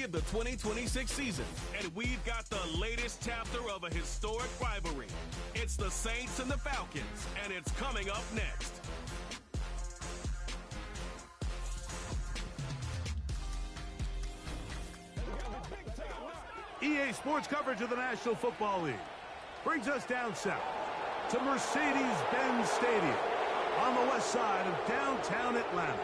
of the 2026 season, and we've got the latest chapter of a historic rivalry. It's the Saints and the Falcons, and it's coming up next. EA Sports coverage of the National Football League brings us down south to Mercedes-Benz Stadium on the west side of downtown Atlanta.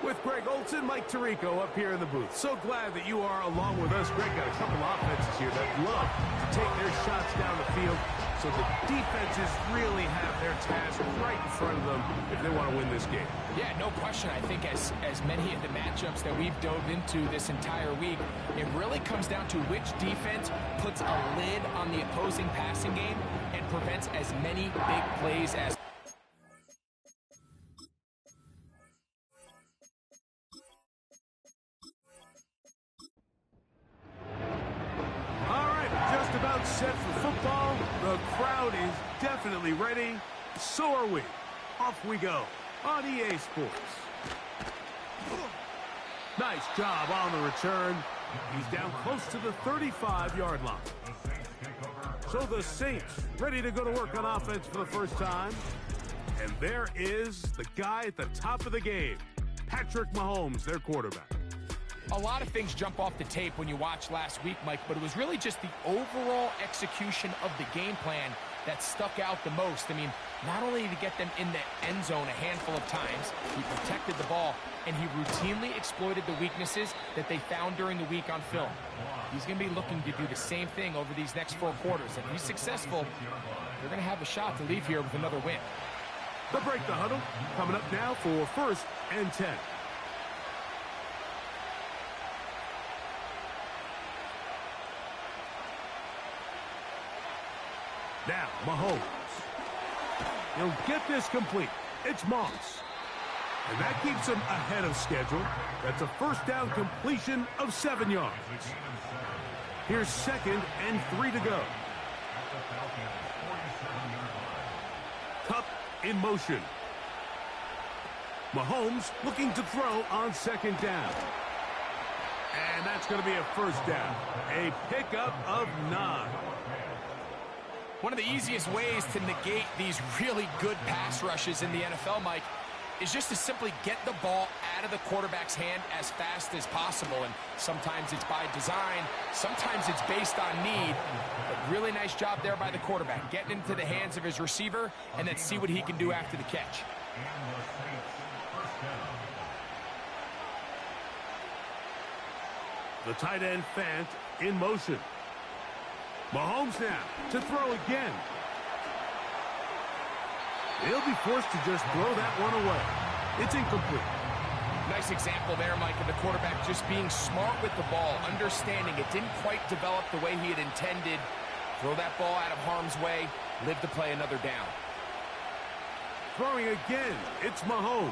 With Greg Olson, Mike Tirico up here in the booth. So glad that you are along with us. Greg got a couple offenses here that love to take their shots down the field, so the defenses really have their task right in front of them if they want to win this game. Yeah, no question. I think as many of the matchups that we've dove into this entire week, it really comes down to which defense puts a lid on the opposing passing game and prevents as many big plays as set for football. The crowd is definitely ready. So are we. Off we go on EA Sports. Nice job on the return. He's down close to the 35-yard line. So the Saints ready to go to work on offense for the first time. And there is the guy at the top of the game, Patrick Mahomes, their quarterback. A lot of things jump off the tape when you watch last week, Mike, but it was really just the overall execution of the game plan that stuck out the most. I mean, not only did he get them in the end zone a handful of times, he protected the ball, and he routinely exploited the weaknesses that they found during the week on film. He's going to be looking to do the same thing over these next 4 quarters. If he's successful, they're going to have a shot to leave here with another win. The break the huddle coming up now for 1st and 10. Now, Mahomes. He'll get this complete. It's Moss. And that keeps him ahead of schedule. That's a first down completion of 7 yards. Here's 2nd and 3 to go. Cup in motion. Mahomes looking to throw on 2nd down. And that's going to be a first down. A pickup of 9. One of the easiest ways to negate these really good pass rushes in the NFL, Mike, is just to simply get the ball out of the quarterback's hand as fast as possible. And sometimes it's by design, sometimes it's based on need. But really nice job there by the quarterback, getting into the hands of his receiver, and then see what he can do after the catch. The tight end Fant in motion. Mahomes now to throw again. He'll be forced to just throw that one away. It's incomplete. Nice example there, Mike, of the quarterback just being smart with the ball, understanding it didn't quite develop the way he had intended. Throw that ball out of harm's way, live to play another down. Throwing again, it's Mahomes.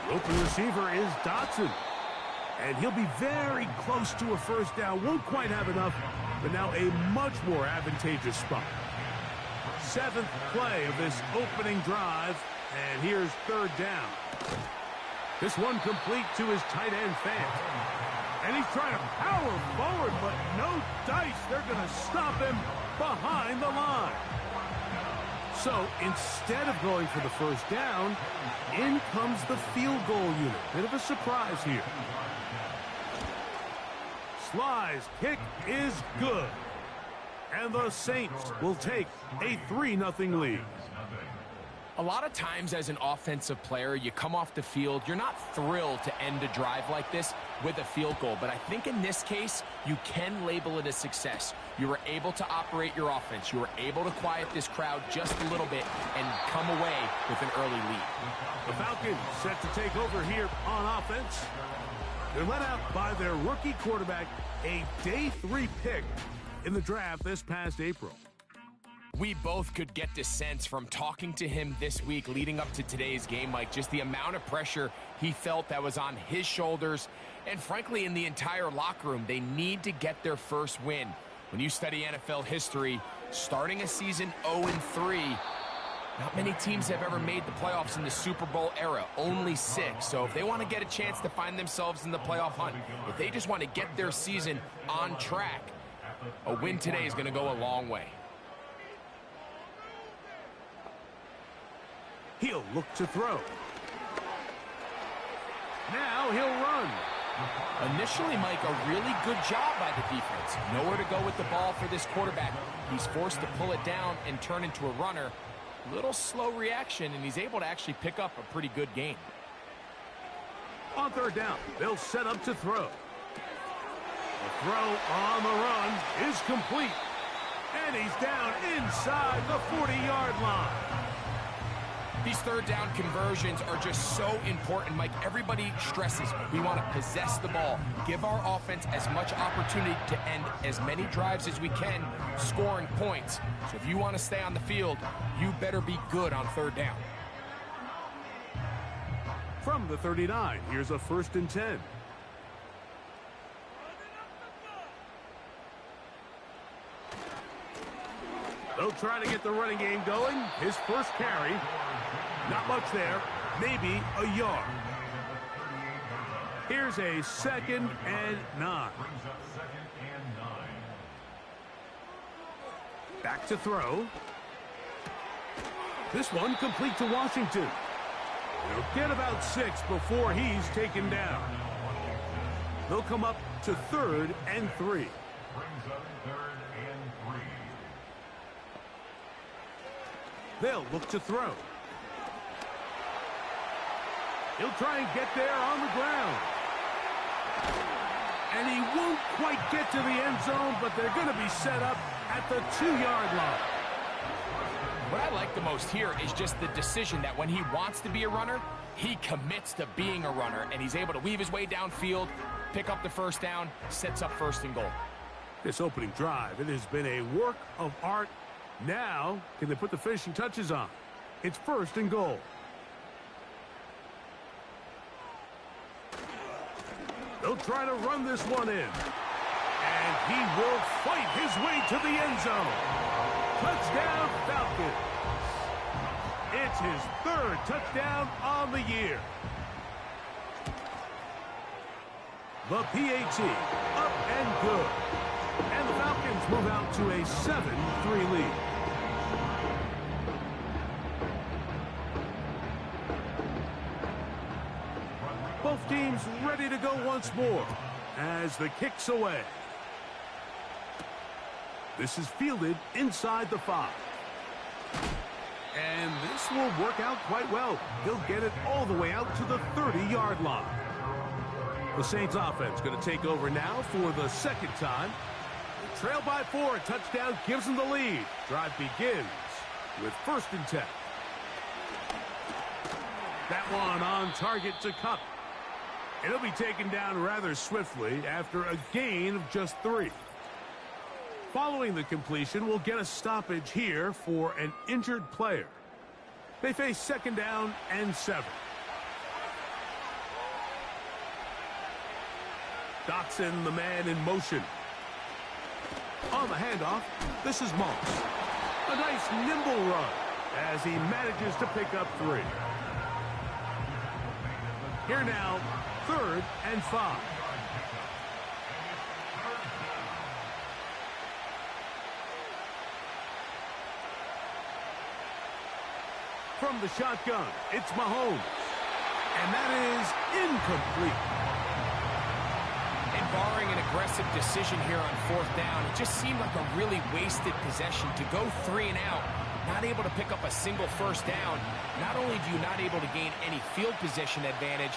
The open receiver is Dotson. And he'll be very close to a first down. Won't quite have enough, but now a much more advantageous spot. 7th play of this opening drive, and here's 3rd down. This one complete to his tight end Fant. And he's trying to power forward, but no dice. They're going to stop him behind the line. So instead of going for the first down, in comes the field goal unit. Bit of a surprise here. Sly's kick is good. And the Saints will take a 3-0 lead. A lot of times as an offensive player, you come off the field, you're not thrilled to end a drive like this with a field goal. But I think in this case, you can label it a success. You were able to operate your offense. You were able to quiet this crowd just a little bit and come away with an early lead. The Falcons set to take over here on offense. They're led out by their rookie quarterback, a day 3 pick in the draft this past April. We both could get the sense from talking to him this week leading up to today's game, Mike, just the amount of pressure he felt that was on his shoulders. And frankly, in the entire locker room, they need to get their first win. When you study NFL history, starting a season 0-3, Not many teams have ever made the playoffs in the Super Bowl era, only 6. So if they want to get a chance to find themselves in the playoff hunt, if they just want to get their season on track, a win today is going to go a long way. He'll look to throw. Now he'll run. Initially, Mike, a really good job by the defense. Nowhere to go with the ball for this quarterback. He's forced to pull it down and turn into a runner. Little slow reaction, and he's able to actually pick up a pretty good gain. On third down, they'll set up to throw. The throw on the run is complete. And he's down inside the 40-yard line. These third down conversions are just so important, Mike. Everybody stresses we want to possess the ball, give our offense as much opportunity to end as many drives as we can, scoring points. So if you want to stay on the field, you better be good on third down. From the 39, here's a 1st and 10. They'll try to get the running game going. His first carry. Not much there. Maybe a yard. Here's a 2nd and 9. Back to throw. This one complete to Washington. He'll get about 6 before he's taken down. They'll come up to 3rd and 3. They'll look to throw. He'll try and get there on the ground. And he won't quite get to the end zone, but they're going to be set up at the 2-yard line. What I like the most here is just the decision that when he wants to be a runner, he commits to being a runner, and he's able to weave his way downfield, pick up the first down, sets up 1st and goal. This opening drive, it has been a work of art. Now, can they put the finishing touches on? It's 1st and goal. They'll try to run this one in. And he will fight his way to the end zone. Touchdown, Falcons. It's his 3rd touchdown on the year. The PAT, up and good. And the Falcons move out to a 7-3 lead. Both teams ready to go once more as the kick's away. This is fielded inside the 5. And this will work out quite well. He'll get it all the way out to the 30-yard line. The Saints offense going to take over now for the 2nd time. Trail by 4, a touchdown gives them the lead. Drive begins with 1st and 10. That one on target to Cup. It'll be taken down rather swiftly after a gain of just 3. Following the completion, we'll get a stoppage here for an injured player. They face 2nd down and 7. Dotson, the man in motion. On the handoff, this is Moss. A nice nimble run as he manages to pick up 3. Here now, 3rd and 5. From the shotgun, it's Mahomes. And that is incomplete. And barring an aggressive decision here on 4th down, it just seemed like a really wasted possession to go 3 and out, not able to pick up a single 1st down. Not only do you not able to gain any field position advantage,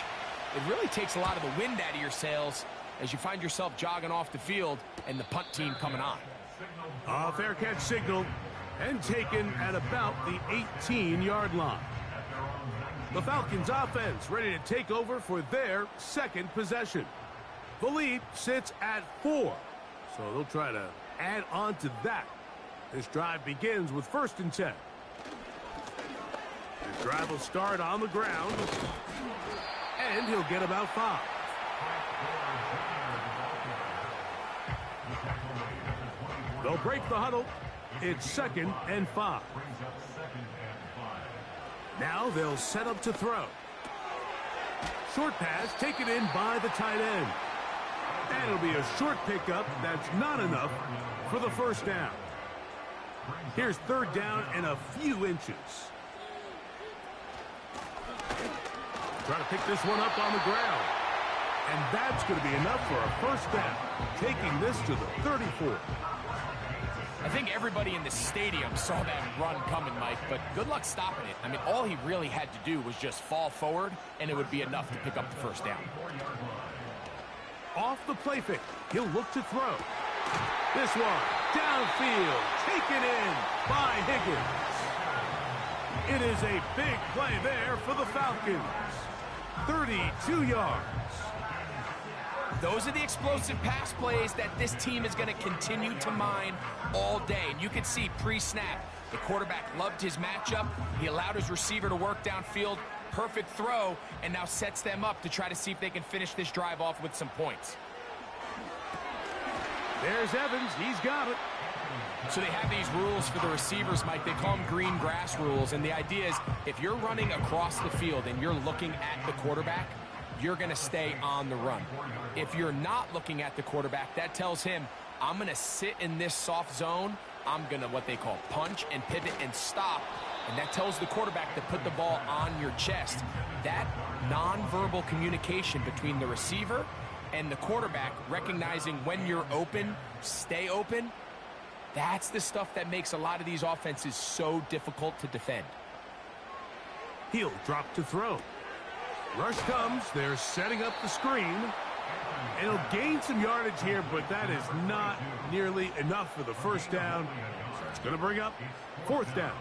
it really takes a lot of the wind out of your sails as you find yourself jogging off the field and the punt team coming on. A fair catch signal and taken at about the 18-yard line. The Falcons offense ready to take over for their 2nd possession. The lead sits at 4, so they'll try to add on to that. This drive begins with 1st and 10. The drive will start on the ground, and he'll get about 5. They'll break the huddle. It's 2nd and 5. Now they'll set up to throw. Short pass taken in by the tight end. And it'll be a short pickup that's not enough for the first down. Here's third down and a few inches. Trying to pick this one up on the ground. And that's going to be enough for a first down, taking this to the 34. I think everybody in the stadium saw that run coming, Mike, but good luck stopping it. I mean, all he really had to do was just fall forward, and it would be enough to pick up the first down. Off the play fake, he'll look to throw. This one, downfield, taken in by Higgins. It is a big play there for the Falcons. 32 yards. Those are the explosive pass plays that this team is going to continue to mine all day. And you can see pre-snap, the quarterback loved his matchup. He allowed his receiver to work downfield. Perfect throw, and now sets them up to try to see if they can finish this drive off with some points. There's Evans. He's got it. So they have these rules for the receivers, Mike. They call them green grass rules. And the idea is if you're running across the field and you're looking at the quarterback, you're going to stay on the run. If you're not looking at the quarterback, that tells him, I'm going to sit in this soft zone. I'm going to what they call punch and pivot and stop. And that tells the quarterback to put the ball on your chest. That nonverbal communication between the receiver and the quarterback, recognizing when you're open, stay open, that's the stuff that makes a lot of these offenses so difficult to defend. He'll drop to throw. Rush comes. They're setting up the screen. And he'll gain some yardage here, but that is not nearly enough for the first down. So it's going to bring up fourth down.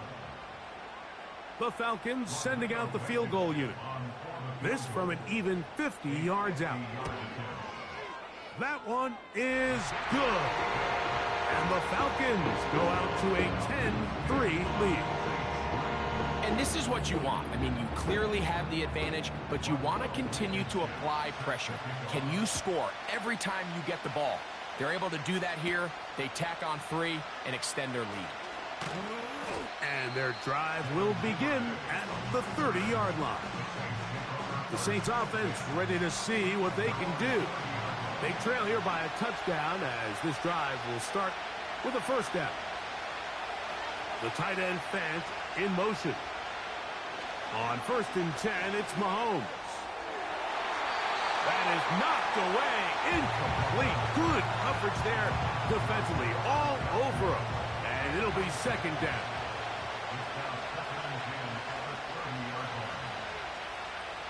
The Falcons sending out the field goal unit. This from an even 50 yards out. That one is good. And the Falcons go out to a 10-3 lead. And this is what you want. I mean, you clearly have the advantage, but you want to continue to apply pressure. Can you score every time you get the ball? They're able to do that here. They tack on 3 and extend their lead. And their drive will begin at the 30-yard line. The Saints offense ready to see what they can do. They trail here by a touchdown as this drive will start with a first down. The tight end Fant in motion. On 1st and 10, it's Mahomes. That is knocked away. Incomplete. Good coverage there defensively. All over him. And it'll be second down.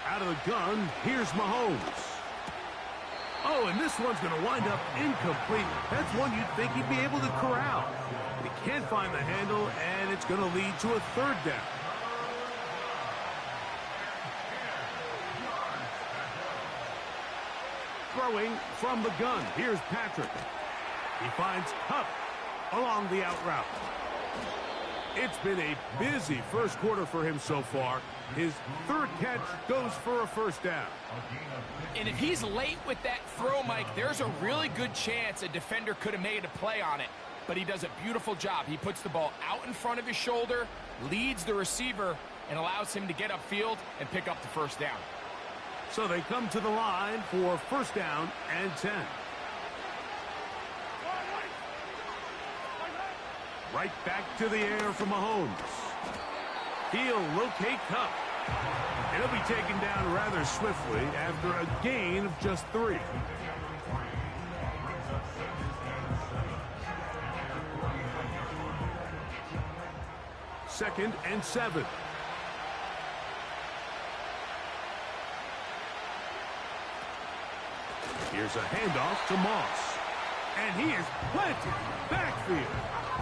Out of the gun, here's Mahomes. Oh, and this one's going to wind up incomplete. That's one you'd think he'd be able to corral. But he can't find the handle, and it's going to lead to a third down. Throwing from the gun. Here's Patrick. He finds Kupp along the out route. It's been a busy first quarter for him so far. His third catch goes for a first down. And if he's late with that throw, Mike, there's a really good chance a defender could have made a play on it. But he does a beautiful job. He puts the ball out in front of his shoulder, leads the receiver, and allows him to get upfield and pick up the first down. So they come to the line for first down and 10. Right back to the air for Mahomes. He'll locate Kupp. He'll be taken down rather swiftly after a gain of just 3. Second and 7. Here's a handoff to Moss. And he is planted backfield.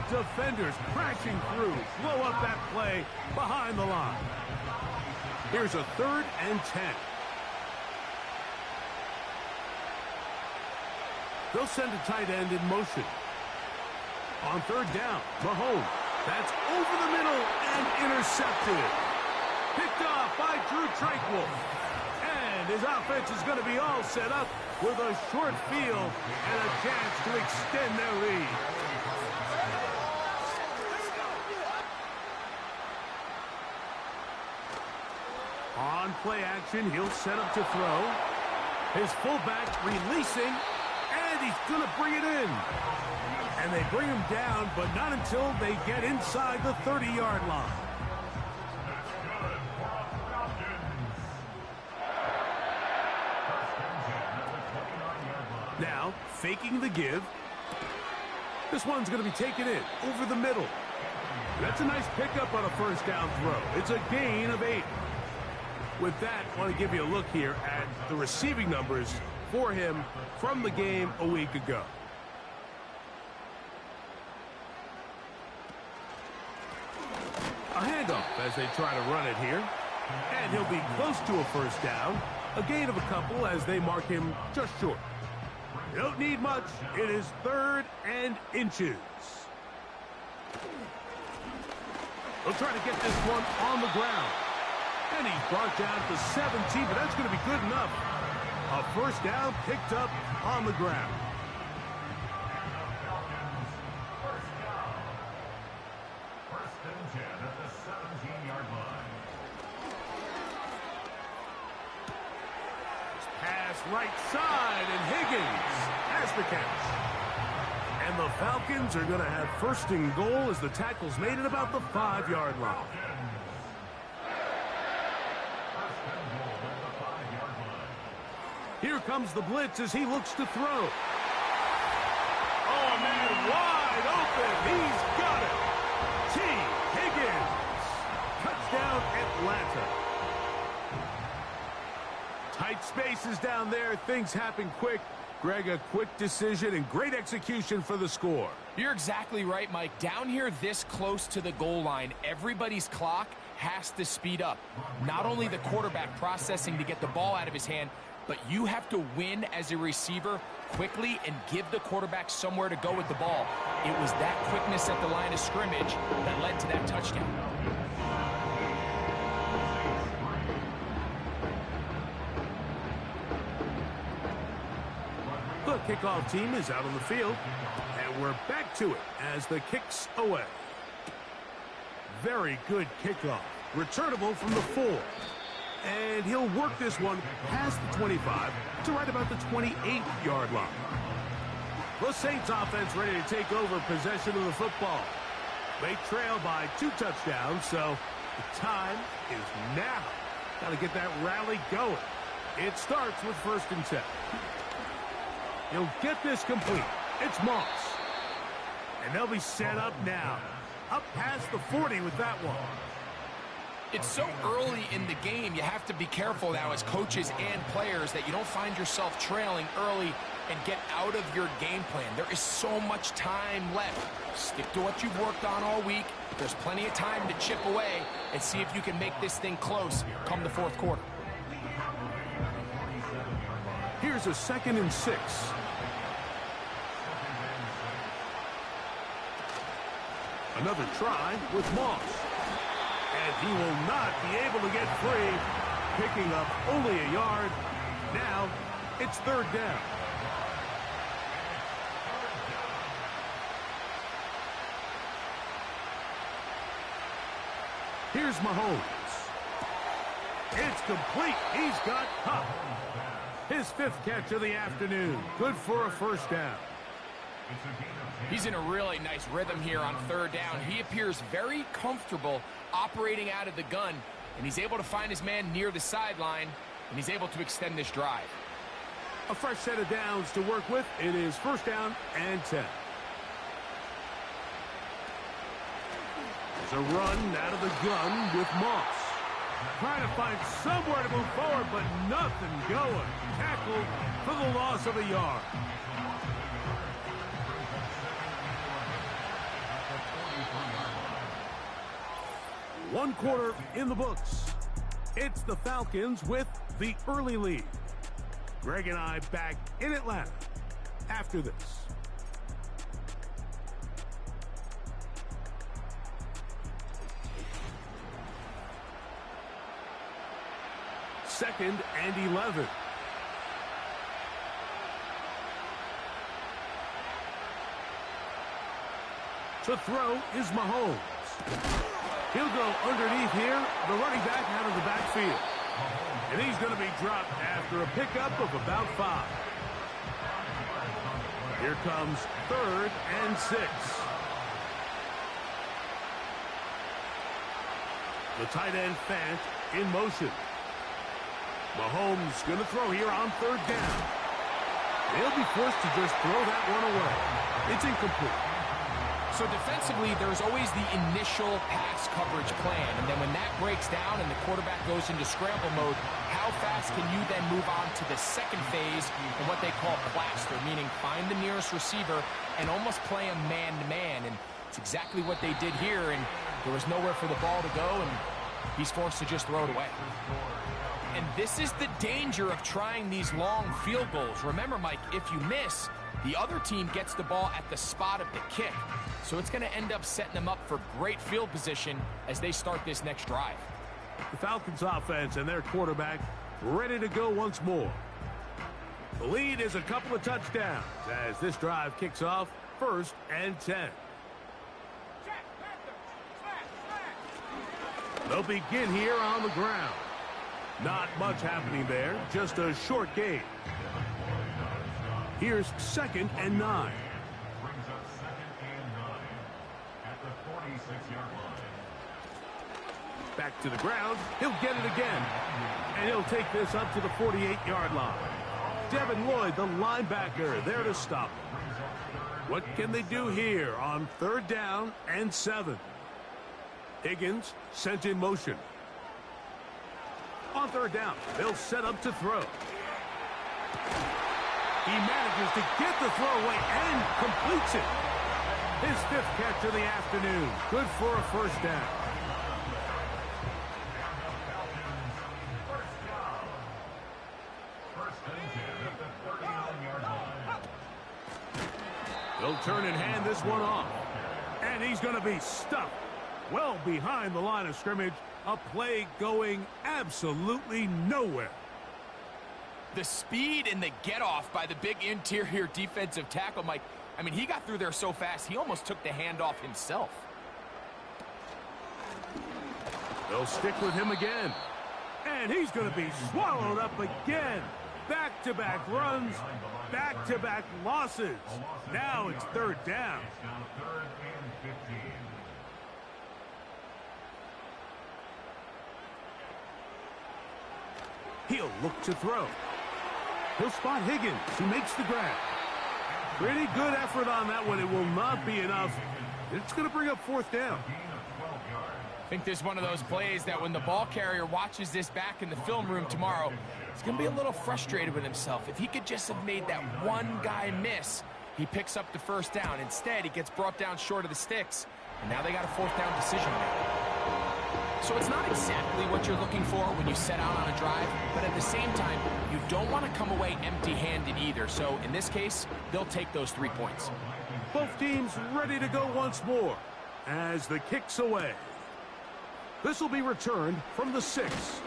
Defenders crashing through. Blow up that play behind the line. Here's a 3rd and 10. They'll send a tight end in motion. On 3rd down, Mahomes. That's over the middle and intercepted. Picked off by Drew Tranquil. And his offense is going to be all set up with a short field and a chance to extend their lead. play action. He'll set up to throw. His fullback releasing, and he's going to bring it in. And they bring him down, but not until they get inside the 30-yard line. Now, faking the give. This one's going to be taken in over the middle. That's a nice pickup on a first down throw. It's a gain of 8. With that, I want to give you a look here at the receiving numbers for him from the game a week ago. A handoff as they try to run it here. And he'll be close to a first down. A gain of a couple as they mark him just short. You don't need much. It is 3rd and inches. They'll try to get this one on the ground. And he's brought down to 17, but that's going to be good enough. A first down picked up on the ground. First and 10 at the 17-yard line. Pass right side, and Higgins has the catch. And the Falcons are going to have 1st and goal as the tackle's made at about the 5-yard line. Here comes the blitz as he looks to throw. Oh, man, wide open. He's got it. T. Higgins. Touchdown, Atlanta. Tight spaces down there. Things happen quick. Greg, a quick decision and great execution for the score. You're exactly right, Mike. Down here this close to the goal line, everybody's clock has to speed up. Not only the quarterback processing to get the ball out of his hand, but you have to win as a receiver quickly and give the quarterback somewhere to go with the ball. It was that quickness at the line of scrimmage that led to that touchdown. The kickoff team is out on the field, and we're back to it as the kick's away. Very good kickoff. Returnable from the 4. And he'll work this one past the 25 to right about the 28-yard line. The Saints offense ready to take over possession of the football. They trail by 2 touchdowns, so the time is now. Got to get that rally going. It starts with 1st and 10. He'll get this complete. It's Moss. And they'll be set up now. Up past the 40 with that one. It's so early in the game, you have to be careful now as coaches and players that you don't find yourself trailing early and get out of your game plan. There is so much time left. Stick to what you've worked on all week. There's plenty of time to chip away and see if you can make this thing close come the 4th quarter. Here's a 2nd and 6. Another try with Moss. And he will not be able to get free, picking up only a yard. Now, it's 3rd down. Here's Mahomes. It's complete. He's got Kupp. His 5th catch of the afternoon. Good for a first down. He's in a really nice rhythm here on 3rd down. He appears very comfortable operating out of the gun, and he's able to find his man near the sideline, and he's able to extend this drive. A fresh set of downs to work with. It is 1st down and 10. There's a run out of the gun with Moss. Trying to find somewhere to move forward, but nothing going. Tackled for the loss of a yard. One quarter in the books. It's the Falcons with the early lead. Greg and I back in Atlanta after this. Second and 11. To throw is Mahomes. He'll go underneath here. The running back out of the backfield. And he's going to be dropped after a pickup of about 5. Here comes 3rd and 6. The tight end Fant in motion. Mahomes going to throw here on 3rd down. They'll be forced to just throw that one away. It's incomplete. So defensively, there's always the initial pass coverage plan. And then when that breaks down and the quarterback goes into scramble mode, how fast can you then move on to the second phase and what they call plaster, meaning find the nearest receiver and almost play him man-to-man. And it's exactly what they did here, and there was nowhere for the ball to go, and he's forced to just throw it away. And this is the danger of trying these long field goals. Remember, Mike, if you miss, the other team gets the ball at the spot of the kick. So it's going to end up setting them up for great field position as they start this next drive. The Falcons offense and their quarterback ready to go once more. The lead is a couple of touchdowns as this drive kicks off 1st and 10. They'll begin here on the ground. Not much happening there, just a short gain. Here's 2nd and 9. Brings up 2nd and 9 at the 46-yard line. Back to the ground. He'll get it again. And he'll take this up to the 48-yard line. Devin Lloyd, the linebacker, there to stop him. What can they do here on 3rd down and 7? Higgins sent in motion. On 3rd down, they'll set up to throw. He manages to get the throw away and completes it. His 5th catch of the afternoon. Good for a 1st down. They'll turn and hand this one off. And he's going to be stuffed well behind the line of scrimmage. A play going absolutely nowhere. The speed and the get-off by the big interior defensive tackle, Mike. I mean, he got through there so fast, he almost took the handoff himself. They'll stick with him again. And he's going to be swallowed up again. Back-to-back runs, back-to-back losses. Now it's 3rd down. It's now 3rd and 15. He'll look to throw. He'll spot Higgins, who makes the grab. Pretty good effort on that one. It will not be enough. It's going to bring up 4th down. I think this is one of those plays that when the ball carrier watches this back in the film room tomorrow, he's going to be a little frustrated with himself. If he could just have made that one guy miss, he picks up the 1st down. Instead, he gets brought down short of the sticks, and now they got a 4th down decision to make. So it's not exactly what you're looking for when you set out on a drive, but at the same time, you don't want to come away empty-handed either. So in this case, they'll take those 3 points. Both teams ready to go once more as the kick's away. This will be returned from the 6.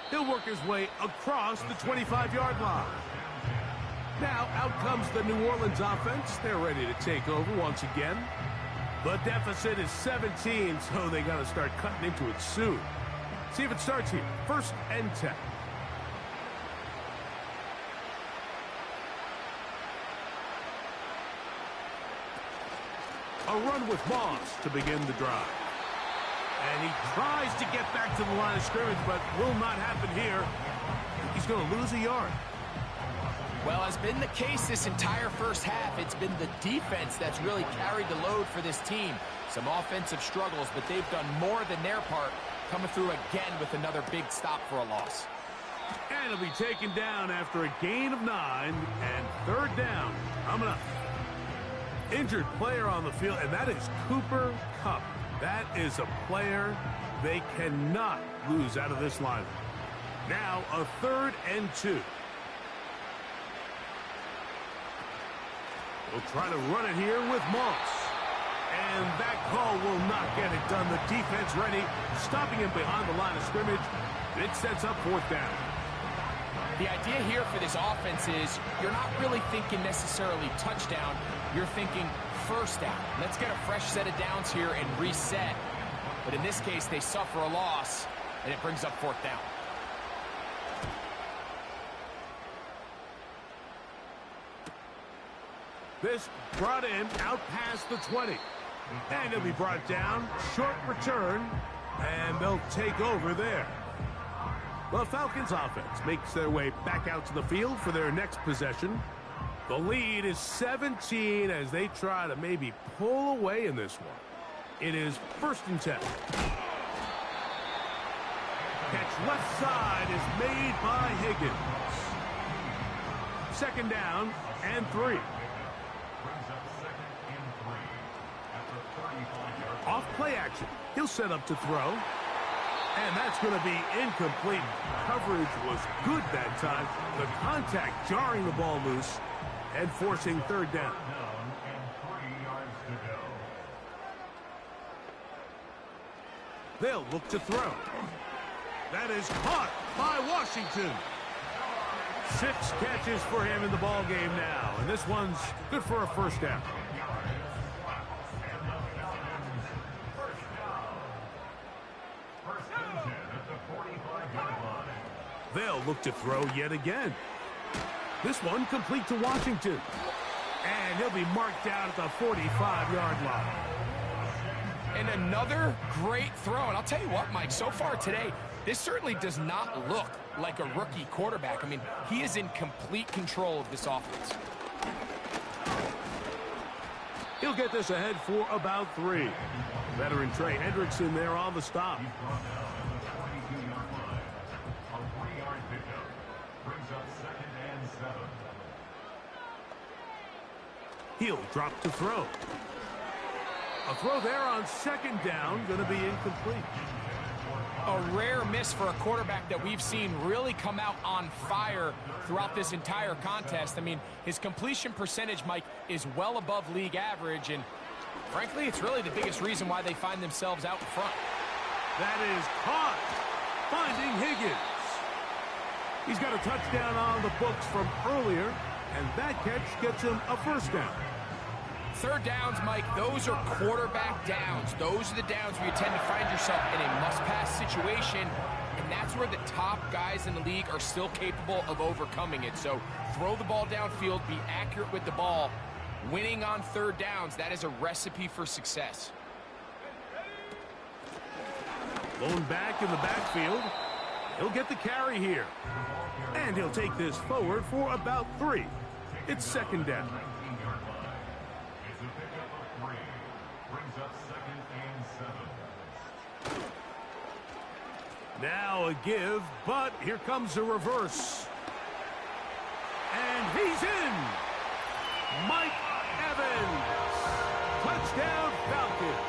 He'll work his way across the 25-yard line. Now out comes the New Orleans offense. They're ready to take over once again. The deficit is 17, so they got to start cutting into it soon. See if it starts here. 1st and 10. A run with Moss to begin the drive. And he tries to get back to the line of scrimmage, but will not happen here. He's going to lose a yard. Well, as been the case this entire first half, it's been the defense that's really carried the load for this team. Some offensive struggles, but they've done more than their part, coming through again with another big stop for a loss. And he'll be taken down after a gain of 9 and 3rd down. Coming up. Injured player on the field, and that is Cooper Kupp. That is a player they cannot lose out of this lineup. Now a 3rd and 2. We'll try to run it here with Moss. And that call will not get it done. The defense ready, stopping him behind the line of scrimmage. It sets up 4th down. The idea here for this offense is you're not really thinking necessarily touchdown. You're thinking 1st down. Let's get a fresh set of downs here and reset. But in this case, they suffer a loss, and it brings up 4th down. This brought in out past the 20. And he'll be brought down. Short return. And they'll take over there. The Falcons offense makes their way back out to the field for their next possession. The lead is 17 as they try to maybe pull away in this one. It is 1st and 10. Catch left side is made by Higgins. 2nd down and 3. Off play action. He'll set up to throw. And that's going to be incomplete. Coverage was good that time. The contact jarring the ball loose and forcing 3rd down. They'll look to throw. That is caught by Washington. 6 catches for him in the ball game now. And this one's good for a 1st down. They'll look to throw yet again. This one complete to Washington. And he'll be marked down at the 45-yard line. And another great throw. And I'll tell you what, Mike, so far today, this certainly does not look like a rookie quarterback. I mean, he is in complete control of this offense. He'll get this ahead for about 3. Veteran Trey Hendrickson there on the stop. He'll drop to throw. A throw there on 2nd down, going to be incomplete. A rare miss for a quarterback that we've seen really come out on fire throughout this entire contest. I mean, his completion percentage, Mike, is well above league average, and frankly, it's really the biggest reason why they find themselves out in front. That is caught, finding Higgins. He's got a touchdown on the books from earlier, and that catch gets him a 1st down. 3rd downs, Mike, those are quarterback downs. Those are the downs where you tend to find yourself in a must-pass situation, and that's where the top guys in the league are still capable of overcoming it. So throw the ball downfield, be accurate with the ball. Winning on 3rd downs, that is a recipe for success. Lone back in the backfield. He'll get the carry here. And he'll take this forward for about 3. It's 2nd down. Now a give, but here comes a reverse. And he's in. Mike Evans. Touchdown Falcons.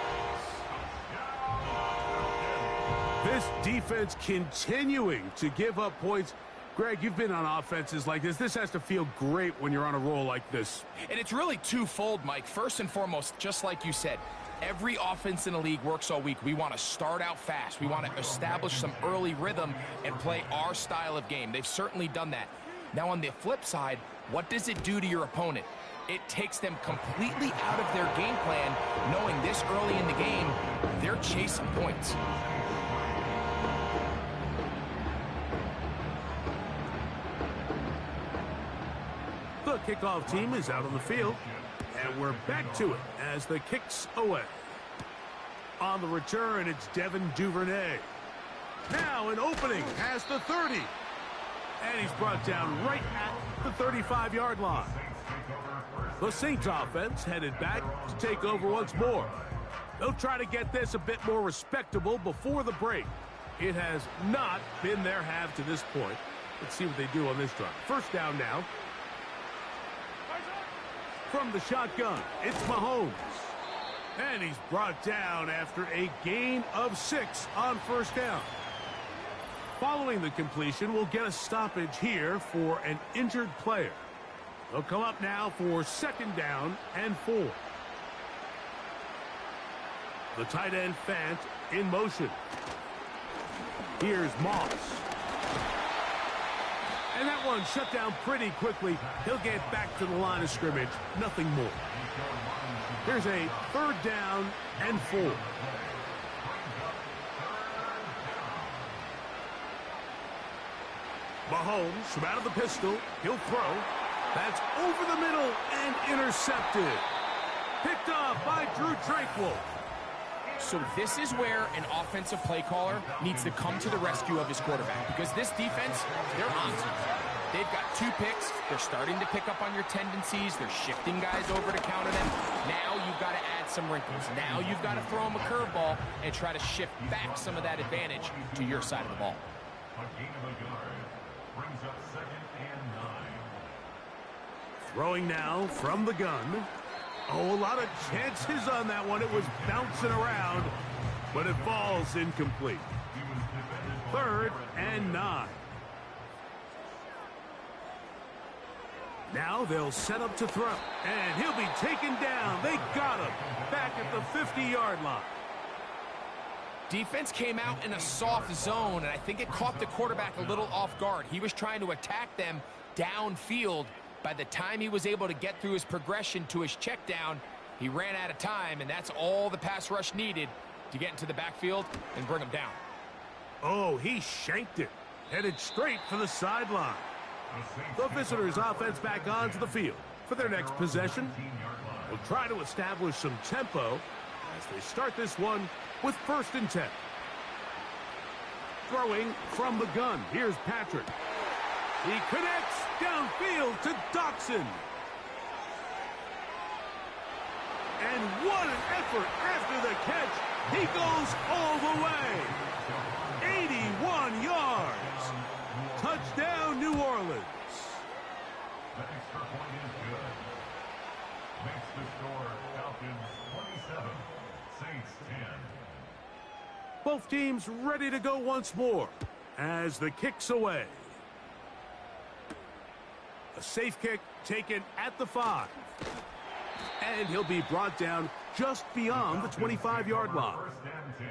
This defense continuing to give up points. Greg, you've been on offenses like this. This has to feel great when you're on a roll like this. And it's really twofold, Mike. First and foremost, just like you said, every offense in the league works all week. We want to start out fast. We want to establish some early rhythm and play our style of game. They've certainly done that. Now, on the flip side, what does it do to your opponent? It takes them completely out of their game plan, knowing this early in the game, they're chasing points. The kickoff team is out on the field, and we're back to it as the kick's away. On the return, it's Devin Duvernay. Now an opening past the 30. And he's brought down right at the 35-yard line. The Saints offense headed back to take over once more. They'll try to get this a bit more respectable before the break. It has not been their half to this point. Let's see what they do on this drive. 1st down now. From the shotgun, it's Mahomes. And he's brought down after a gain of 6 on 1st down. Following the completion, we'll get a stoppage here for an injured player. They'll come up now for 2nd down and 4. The tight end Fant in motion. Here's Moss. And that one shut down pretty quickly. He'll get back to the line of scrimmage. Nothing more. Here's a 3rd down and 4. Mahomes from out of the pistol. He'll throw. That's over the middle and intercepted. intercepted. Picked up by Drew Tranquil. So this is where an offensive play caller needs to come to the rescue of his quarterback, because this defense, they're on to you. They've got 2 picks. They're starting to pick up on your tendencies. They're shifting guys over to counter them. Now you've got to add some wrinkles. Now you've got to throw them a curveball and try to shift back some of that advantage to your side of the ball. A gain of a yard brings up 2nd and 9. Throwing now from the gun. Oh, a lot of chances on that one. It was bouncing around, but it falls incomplete. 3rd and 9. Now they'll set up to throw, and he'll be taken down. They got him back at the 50-yard line. Defense came out in a soft zone, and I think it caught the quarterback a little off guard. He was trying to attack them downfield. By the time he was able to get through his progression to his check down, he ran out of time, and that's all the pass rush needed to get into the backfield and bring him down. Oh, he shanked it. Headed straight for the sideline. The visitors' offense back onto the field for their next possession. Will try to establish some tempo as they start this one with 1st and 10. Throwing from the gun. Here's Patrick. He connects downfield to Dotson. And what an effort after the catch. He goes all the way. 81 yards. Touchdown, New Orleans. The extra point is good. Makes the score Falcons 27, Saints 10. Both teams ready to go once more as the kick's away. A safe kick taken at the 5. And he'll be brought down just beyond the 25-yard line. 1st and 10.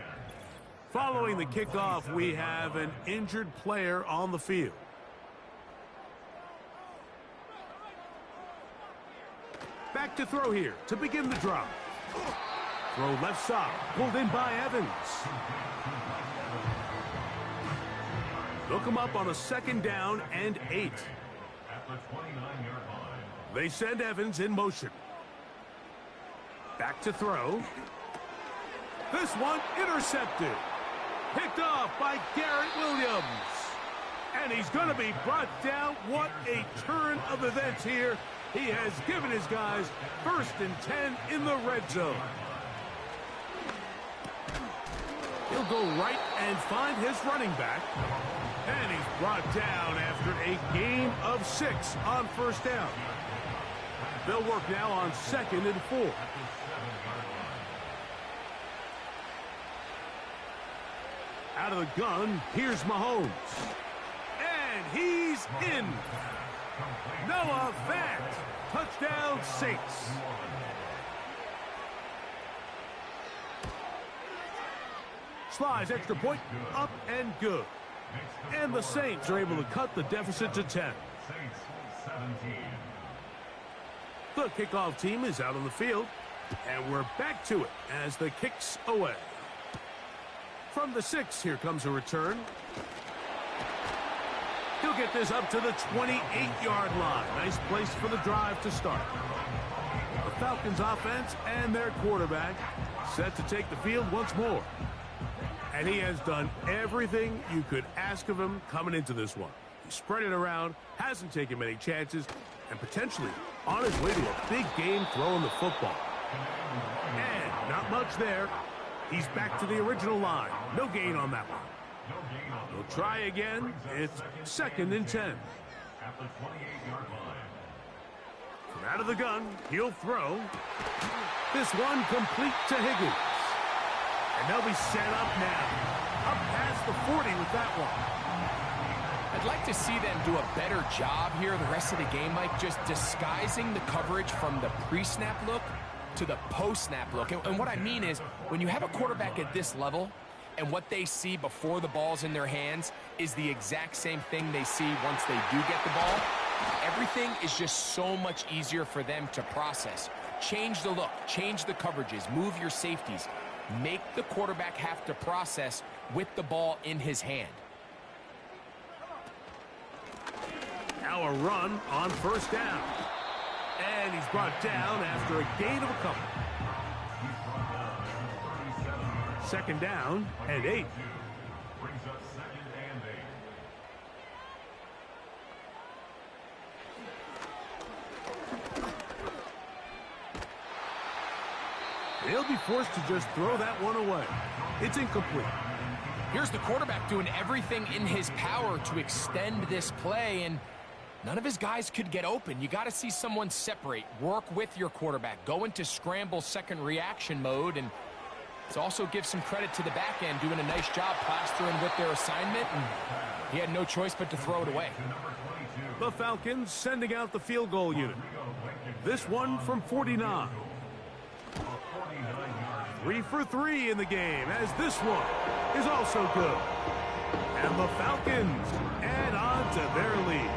Following the kickoff, we have an injured player on the field. Back to throw here to begin the drive. Throw left side, pulled in by Evans. They'll come up on a 2nd down and 8. At the 29-yard line. They send Evans in motion. Back to throw. This one intercepted. Picked off by Garrett Williams. And he's going to be brought down. What a turn of events here. He has given his guys 1st and 10 in the red zone. He'll go right and find his running back. And he's brought down after a gain of 6 on 1st down. They'll work now on 2nd and 4. Out of the gun, here's Mahomes. And he's in. Noah Fant. Touchdown, Saints. Slides extra point, up and good. And the Saints are able to cut the deficit to 10. Saints 17. The kickoff team is out on the field, and we're back to it as the kick's away. From the 6, here comes a return. He'll get this up to the 28-yard line. Nice place for the drive to start. The Falcons offense and their quarterback set to take the field once more. And he has done everything you could ask of him coming into this one. He spread it around, hasn't taken many chances, and potentially on his way to a big game throwing the football. And not much there. He's back to the original line. No gain on that one. He'll try again. It's 2nd and 10. At the 28-yard line. From out of the gun, he'll throw. This one complete to Higgins. And they'll be set up now. Up past the 40 with that one. I'd like to see them do a better job here the rest of the game, Mike, just disguising the coverage from the pre-snap look to the post-snap look. And what I mean is, when you have a quarterback at this level, and what they see before the ball's in their hands is the exact same thing they see once they do get the ball, everything is just so much easier for them to process. Change the look, change the coverages, move your safeties. Make the quarterback have to process with the ball in his hand. Now a run on 1st down. And he's brought down after a gain of a couple. Second down and 8. Brings up second and 8. He'll be forced to just throw that one away. It's incomplete. Here's the quarterback doing everything in his power to extend this play, and none of his guys could get open. You got to see someone separate, work with your quarterback, go into scramble second reaction mode, and let's also give some credit to the back end doing a nice job plastering with their assignment, and he had no choice but to throw it away. The Falcons sending out the field goal unit. This one from 49. 3 for 3 in the game, as this one is also good. And the Falcons add on to their lead.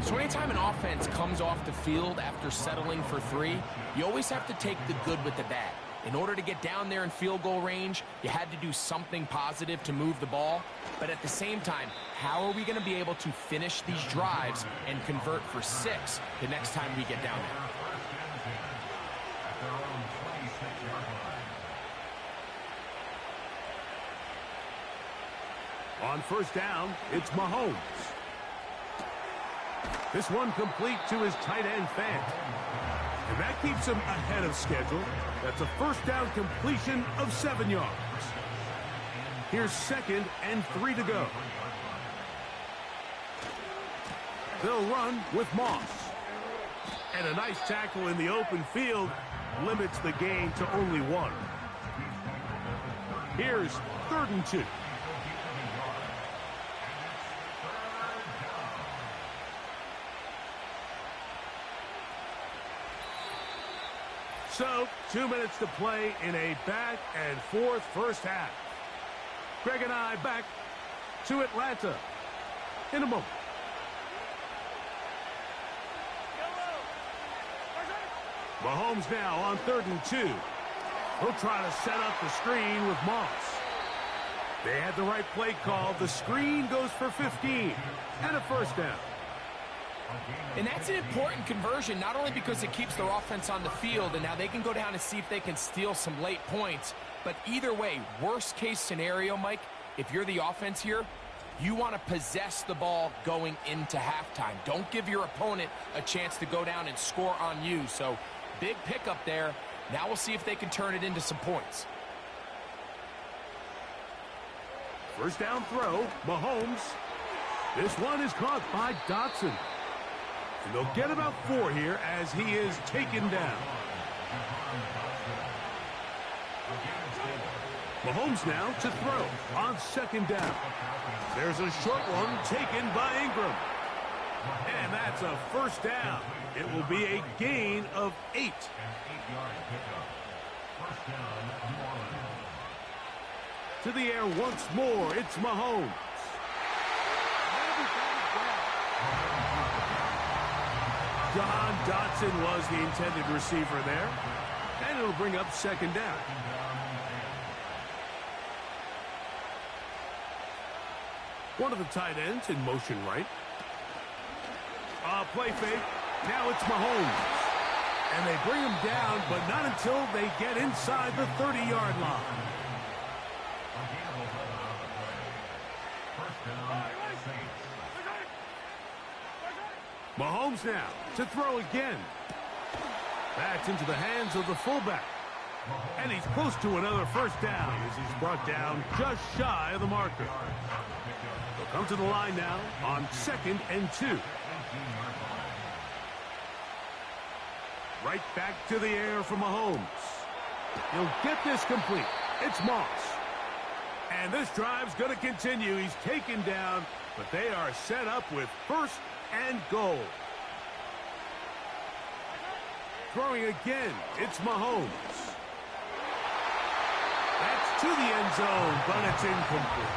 So anytime an offense comes off the field after settling for 3, you always have to take the good with the bad. In order to get down there in field goal range, you had to do something positive to move the ball. But at the same time, how are we going to be able to finish these drives and convert for 6 the next time we get down there? On first down, it's Mahomes. This one complete to his tight end, Fant. And that keeps him ahead of schedule. That's a first down completion of 7 yards. Here's second and 3 to go. They'll run with Moss. And a nice tackle in the open field limits the gain to only 1. Here's 3rd and 2. So, 2 minutes to play in a back-and-forth first half. Greg and I back to Atlanta in a moment. Mahomes now on 3rd and 2. He'll try to set up the screen with Moss. They had the right play call. The screen goes for 15 and a first down. And that's an important conversion, not only because it keeps their offense on the field and now they can go down and see if they can steal some late points, but either way, worst case scenario, Mike, if you're the offense here, you want to possess the ball going into halftime. Don't give your opponent a chance to go down and score on you. So big pickup there. Now we'll see if they can turn it into some points. First down throw, Mahomes. This one is caught by Dotson. And they'll get about 4 here as he is taken down. Mahomes now to throw on 2nd down. There's a short one taken by Ingram. And that's a first down. It will be a gain of 8. To the air once more, it's Mahomes. John Dotson was the intended receiver there. And it'll bring up 2nd down. One of the tight ends in motion right. Play fake. Now it's Mahomes. And they bring him down, but not until they get inside the 30-yard line. Mahomes now to throw again. That's into the hands of the fullback. And he's close to another first down as he's brought down just shy of the marker. They'll come to the line now on 2nd and 2. Right back to the air for Mahomes. He'll get this complete. It's Moss. And this drive's going to continue. He's taken down, but they are set up with 1st and goal. Throwing again, it's Mahomes. That's to the end zone, but it's incomplete.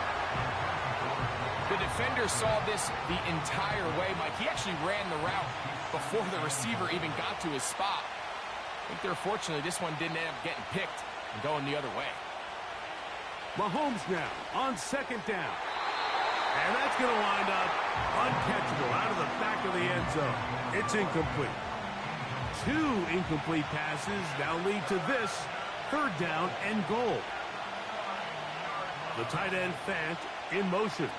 The defender saw this the entire way, Mike. He actually ran the route before the receiver even got to his spot. I think they're fortunate this one didn't end up getting picked and going the other way. Mahomes now on 2nd down. And that's going to wind up uncatchable out of the back of the end zone. It's incomplete. 2 incomplete passes now lead to this 3rd down and goal. The tight end Fant in motion.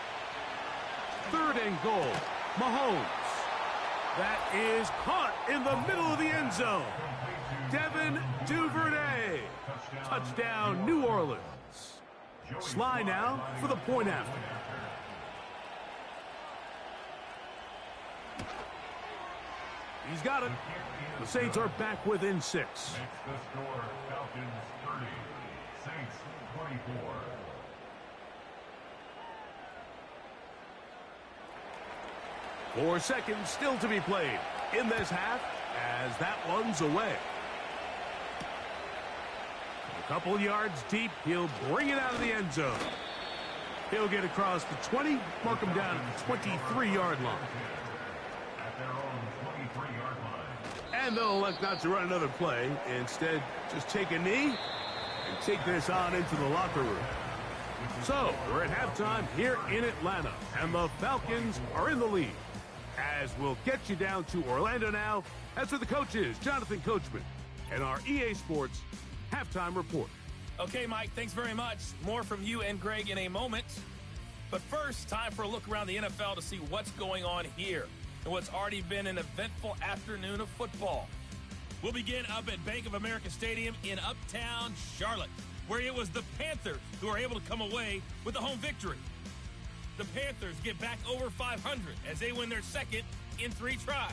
3rd and goal. Mahomes. That is caught in the middle of the end zone. Devin Duvernay. Touchdown, New Orleans. Sly now for the point after. He's got it. The Saints are back within 6. Makes the score Falcons 30, Saints 24. Four seconds still to be played in this half as that one's away. A couple yards deep, he'll bring it out of the end zone. He'll get across the 20, mark him down at the 23-yard line. At their own 23-yard line. And they'll elect not to run another play. Instead, just take a knee and take this on into the locker room. So, we're at halftime here in Atlanta, and the Falcons are in the lead. As we'll get you down to Orlando now, as for the coaches, Jonathan Coachman, and our EA Sports halftime report. Okay, Mike, thanks very much. More from you and Greg in a moment. But first, time for a look around the NFL to see what's going on here and what's already been an eventful afternoon of football. We'll begin up at Bank of America Stadium in Uptown Charlotte, where it was the Panthers who were able to come away with a home victory. The Panthers get back over 500 as they win their second in 3 tries.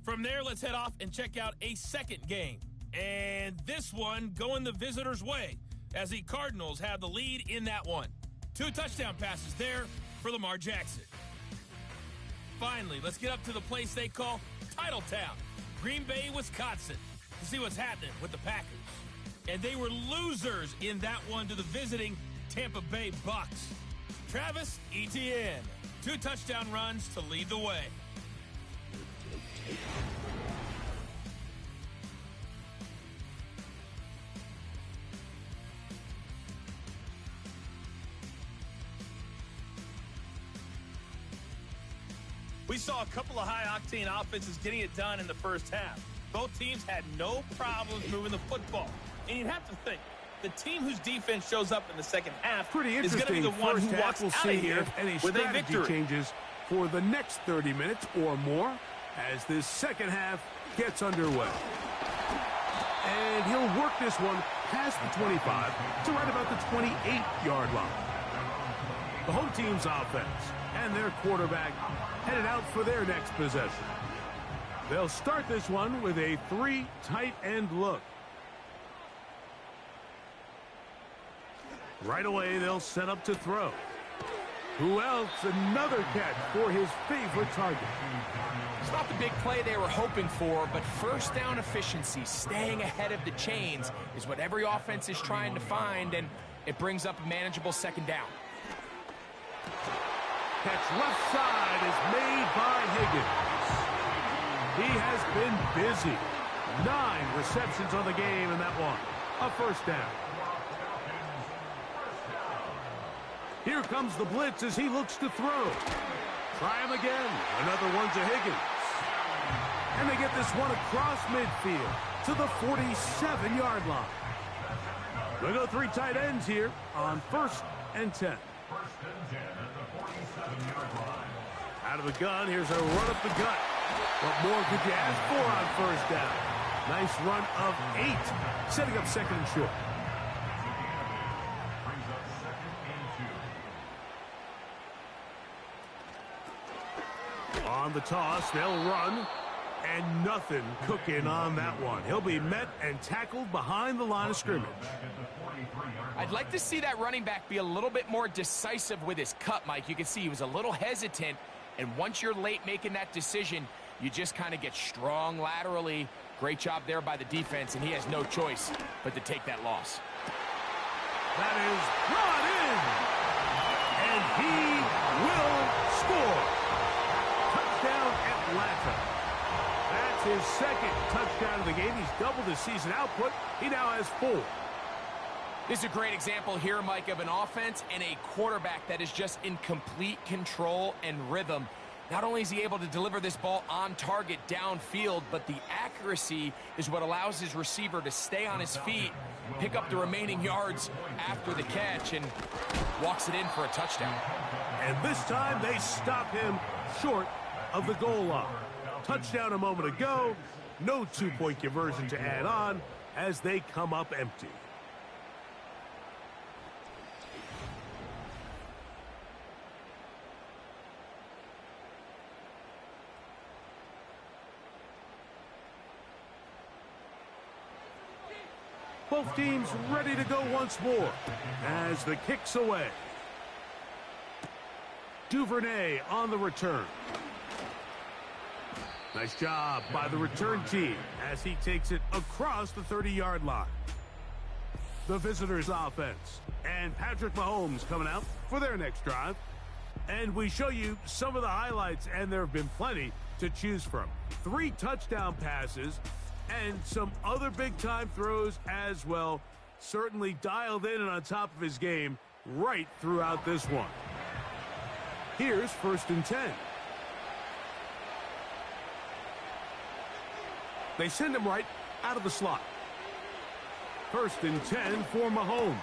From there, let's head off and check out a second game. And this one going the visitors' way as the Cardinals have the lead in that one. 2 touchdown passes there for Lamar Jackson. Finally, let's get up to the place they call Titletown, Green Bay, Wisconsin, to see what's happening with the Packers. And they were losers in that one to the visiting Tampa Bay Bucks. Travis Etienne, 2 touchdown runs to lead the way. We saw a couple of high-octane offenses getting it done in the first half. Both teams had no problems moving the football. And you'd have to think, the team whose defense shows up in the second half Pretty is going to be the one who walks we'll out of here if any with a strategy victory. changes for the next 30 minutes or more as this second half gets underway. And he'll work this one past the 25 to right about the 28-yard line. The home team's offense and their quarterback headed out for their next possession. They'll start this one with a 3 tight end look. Right away, they'll set up to throw. Who else? Another catch for his favorite target. It's not the big play they were hoping for, but first down efficiency, staying ahead of the chains, is what every offense is trying to find, and it brings up a manageable second down. Catch left side is made by Higgins. He has been busy. 9 receptions on the game in that one. A first down. Here comes the blitz as he looks to throw. Try him again. Another one to Higgins. And they get this one across midfield to the 47-yard line. They'll go 3 tight ends here on 1st and 10. First and 10 at the 47-yard line. Out of the gun, here's a run up the gut. What more could you ask for on first down? Nice run of 8, setting up second and short. Brings up 2nd and 2. On the toss, they'll run, and nothing cooking on that one. He'll be met and tackled behind the line of scrimmage. I'd like to see that running back be a little bit more decisive with his cut, Mike. You can see he was a little hesitant, and once you're late making that decision, you just kind of get strong laterally. Great job there by the defense, and he has no choice but to take that loss. That is brought in, and he will score. Touchdown, Atlanta. That's his second touchdown of the game. He's doubled his season output. He now has 4. This is a great example here, Mike, of an offense and a quarterback that is just in complete control and rhythm. Not only is he able to deliver this ball on target downfield, but the accuracy is what allows his receiver to stay on his feet, pick up the remaining yards after the catch, and walks it in for a touchdown. And this time they stop him short of the goal line. Touchdown a moment ago. No two-point conversion to add on as they come up empty. Both teams ready to go once more as the kick's away. Duvernay on the return. Nice job by the return team as he takes it across the 30-yard line. The visitors' offense and Patrick Mahomes coming out for their next drive. And we show you some of the highlights, and there have been plenty to choose from. 3 touchdown passes and some other big-time throws as well. Certainly dialed in and on top of his game right throughout this one. Here's 1st and 10. They send him right out of the slot. 1st and 10 for Mahomes.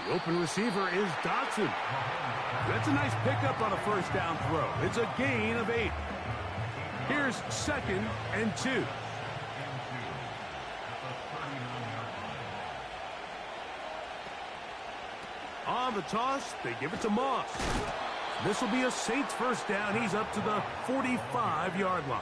The open receiver is Dotson. That's a nice pickup on a 1st down throw. It's a gain of 8. Here's 2nd and 2. On the toss, they give it to Moss. This will be a Saints 1st down. He's up to the 45-yard line.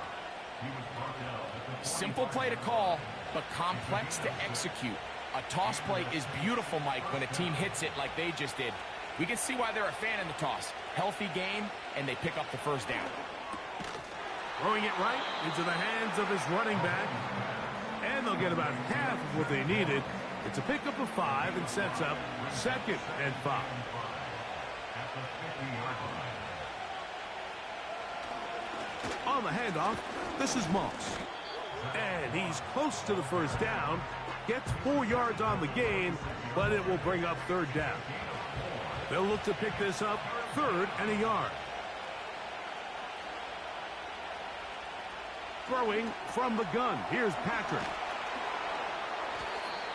Simple play to call, but complex to execute. A toss play is beautiful, Mike, when a team hits it like they just did. We can see why they're a fan in the toss. Healthy game, and they pick up the 1st down. Throwing it right into the hands of his running back. And they'll get about half of what they needed. It's a pickup of 5 and sets up 2nd and 5. On the handoff, this is Moss. And he's close to the 1st down. Gets 4 yards on the gain, but it will bring up 3rd down. They'll look to pick this up 3rd and a yard. Throwing from the gun. Here's Patrick.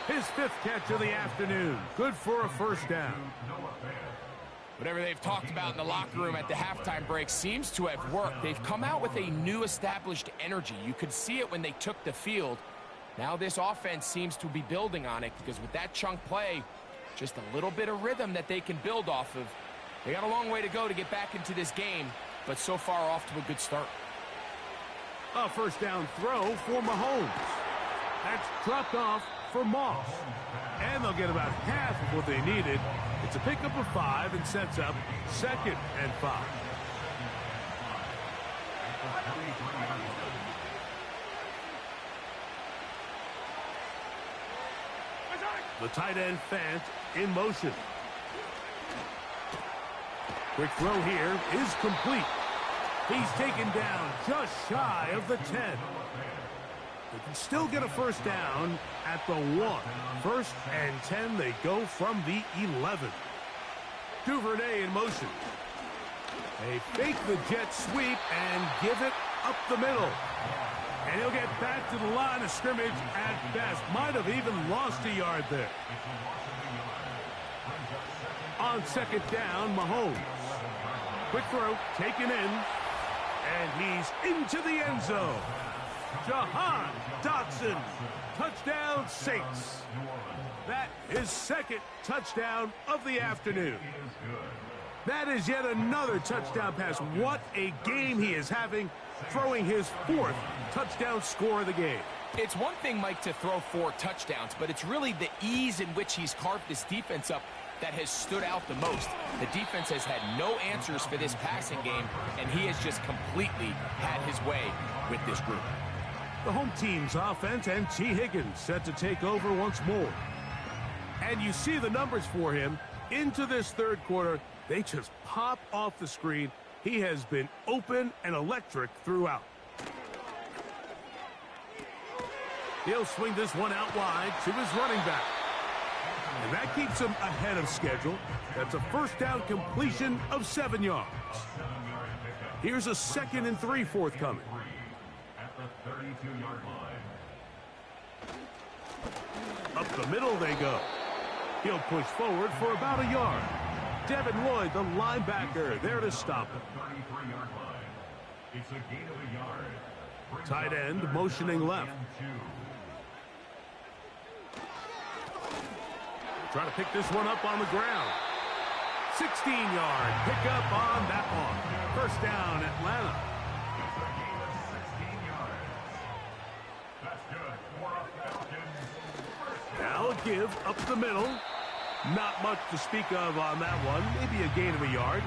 His 5th catch of the afternoon. Good for a 1st down. Whatever they've talked about in the locker room at the halftime break seems to have worked. They've come out with a new established energy. You could see it when they took the field. Now this offense seems to be building on it because with that chunk play, just a little bit of rhythm that they can build off of. They got a long way to go to get back into this game, but so far off to a good start. A 1st down throw for Mahomes. That's dropped off for Moss. And they'll get about half of what they needed. It's a pickup of 5 and sets up 2nd and 5. The tight end Fant in motion. Quick throw here is complete. He's taken down just shy of the 10. They can still get a 1st down at the 1. 1st and 10, they go from the 11. Duvernay in motion. They fake the jet sweep and give it up the middle. And he'll get back to the line of scrimmage at best. Might have even lost a yard there. On 2nd down, Mahomes. Quick throw, taken in. And he's into the end zone. Jahan Dotson. Touchdown, Saints. That is 2nd touchdown of the afternoon. That is yet another touchdown pass. What a game he is having, throwing his 4th touchdown score of the game. It's one thing, Mike, to throw 4 touchdowns, but it's really the ease in which he's carved this defense up that has stood out the most. The defense has had no answers for this passing game, and he has just completely had his way with this group. The home team's offense and T. Higgins set to take over once more. And you see the numbers for him into this 3rd quarter. They just pop off the screen. He has been open and electric throughout. He'll swing this one out wide to his running back. And that keeps him ahead of schedule. That's a 1st down completion of 7 yards. Here's a 2nd and 3 forthcoming. At the 32-yard line. Up the middle they go. He'll push forward for about a yard. Devin Lloyd, the linebacker, there to stop him. 33-yard line. It's a gain of a yard. Tight end motioning left. Try to pick this one up on the ground. 16-yard pickup on that one. First down, Atlanta. It's a gain of 16 yards. That's good for a Falcons. Now a give up the middle. Not much to speak of on that one. Maybe a gain of a yard.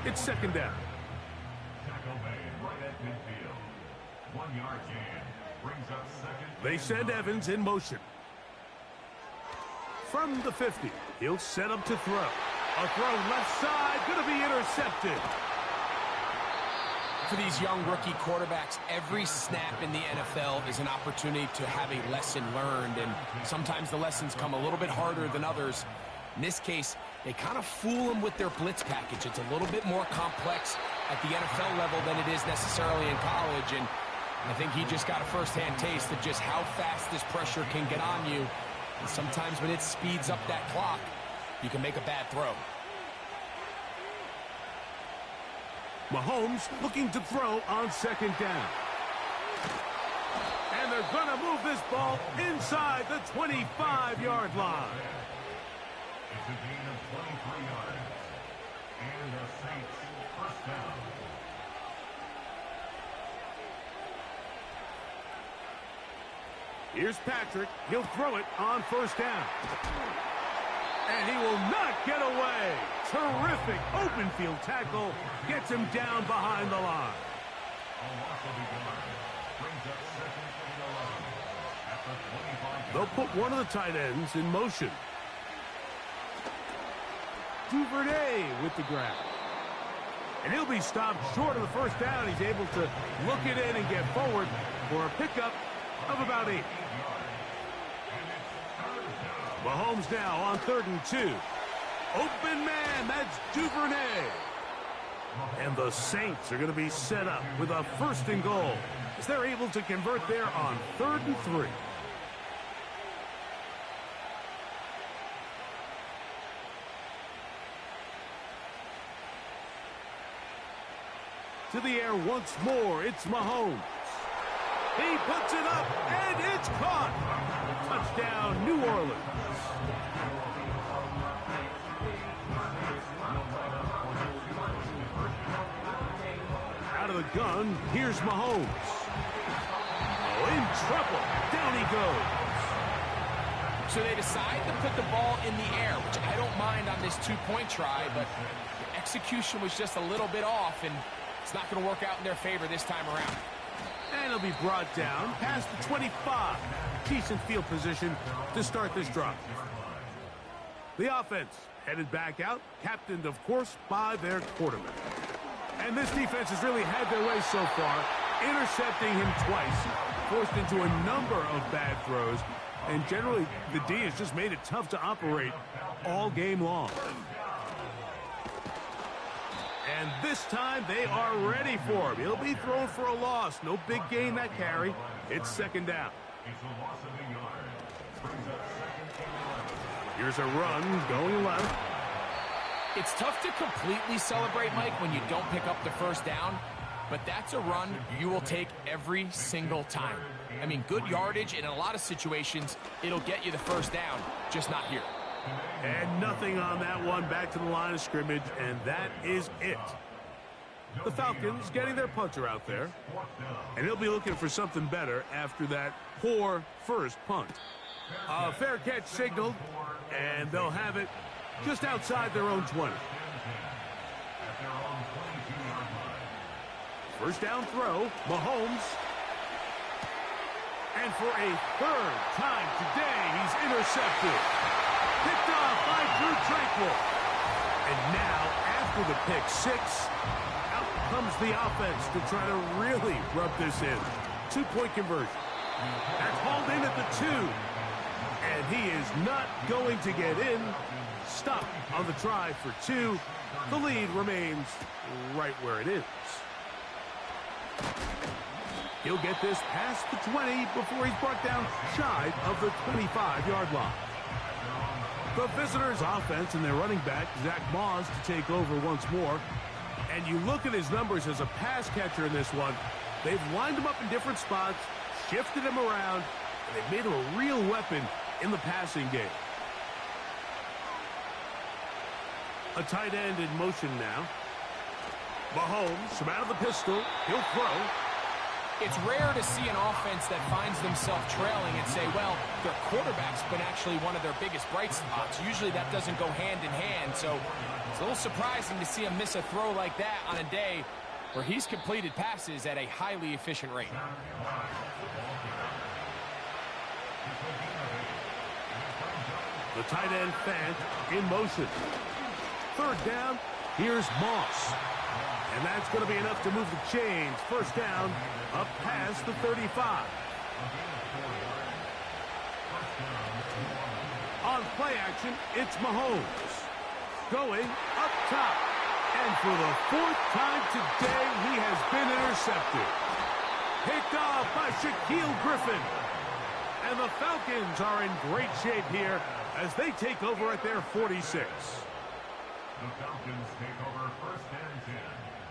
It's 2nd down. Tackle made right at midfield. 1 yard gain. Brings up 2nd. They send Evans in motion. From the 50, he'll set up to throw. A throw left side, going to be intercepted. For these young rookie quarterbacks, every snap in the NFL is an opportunity to have a lesson learned, and sometimes the lessons come a little bit harder than others. In this case, they kind of fool them with their blitz package. It's a little bit more complex at the NFL level than it is necessarily in college, and I think he just got a first-hand taste of just how fast this pressure can get on you. And sometimes when it speeds up that clock, you can make a bad throw. Mahomes looking to throw on 2nd down. And they're going to move this ball inside the 25-yard line. It's a gain of 23 yards. And the Saints first down. Here's Patrick. He'll throw it on 1st down. And he will not get away. Terrific open field tackle. Gets him down behind the line. A loss of a yard. Brings up 2nd and 11. At the 25. They'll put one of the tight ends in motion. Duvernay with the grab. And he'll be stopped short of the 1st down. He's able to look it in and get forward for a pickup of about 8. Mahomes now on 3rd and 2. Open man, that's Duvernay. And the Saints are going to be set up with a 1st and goal as they're able to convert there on 3rd and 3. To the air once more, it's Mahomes. He puts it up, and it's caught. Touchdown, New Orleans. Out of the gun, here's Mahomes. Oh, in trouble. Down he goes. So they decide to put the ball in the air, which I don't mind on this 2-point try, but the execution was just a little bit off, and it's not going to work out in their favor this time around. And he'll be brought down past the 25. Decent field position to start this drive. The offense headed back out, captained, of course, by their quarterback. And this defense has really had their way so far, intercepting him twice, forced into a number of bad throws, and generally the D has just made it tough to operate all game long. And this time they are ready for him. He'll be thrown for a loss. No big gain that carry. It's 2nd down. It's a loss of a yard. Brings up 2nd and 11. Here's a run going left. It's tough to completely celebrate, Mike, when you don't pick up the 1st down, but that's a run you will take every single time. I mean, good yardage, and in a lot of situations, it'll get you the 1st down, just not here. And nothing on that one, back to the line of scrimmage, and that is it. The Falcons getting their punter out there, and he'll be looking for something better after that poor first punt. A fair catch signaled, and they'll have it just outside their own 20. First down throw, Mahomes. And for a 3rd time today, he's intercepted. Picked off by Drew Tranquill. And now, after the pick 6, out comes the offense to try to really rub this in. 2-point conversion. That's hauled in at the 2. And he is not going to get in. Stop on the try for 2. The lead remains right where it is. He'll get this past the 20 before he's brought down shy of the 25-yard line. The visitors' offense and their running back, Zach Moss, to take over once more. And you look at his numbers as a pass catcher in this one. They've lined him up in different spots, shifted him around, and they've made him a real weapon in the passing game. A tight end in motion now. Mahomes from out of the pistol. He'll throw. It's rare to see an offense that finds themselves trailing and say, well, their quarterback's been actually one of their biggest bright spots. Usually that doesn't go hand in hand, so it's a little surprising to see him miss a throw like that on a day where he's completed passes at a highly efficient rate. The tight end Fant in motion. Third down, here's Moss. And that's going to be enough to move the chains. First down, up past the 35. On play action, it's Mahomes. Going up top. And for the fourth time today, he has been intercepted. Picked off by Shaquille Griffin. And the Falcons are in great shape here as they take over at their 46. The Falcons take over first and 10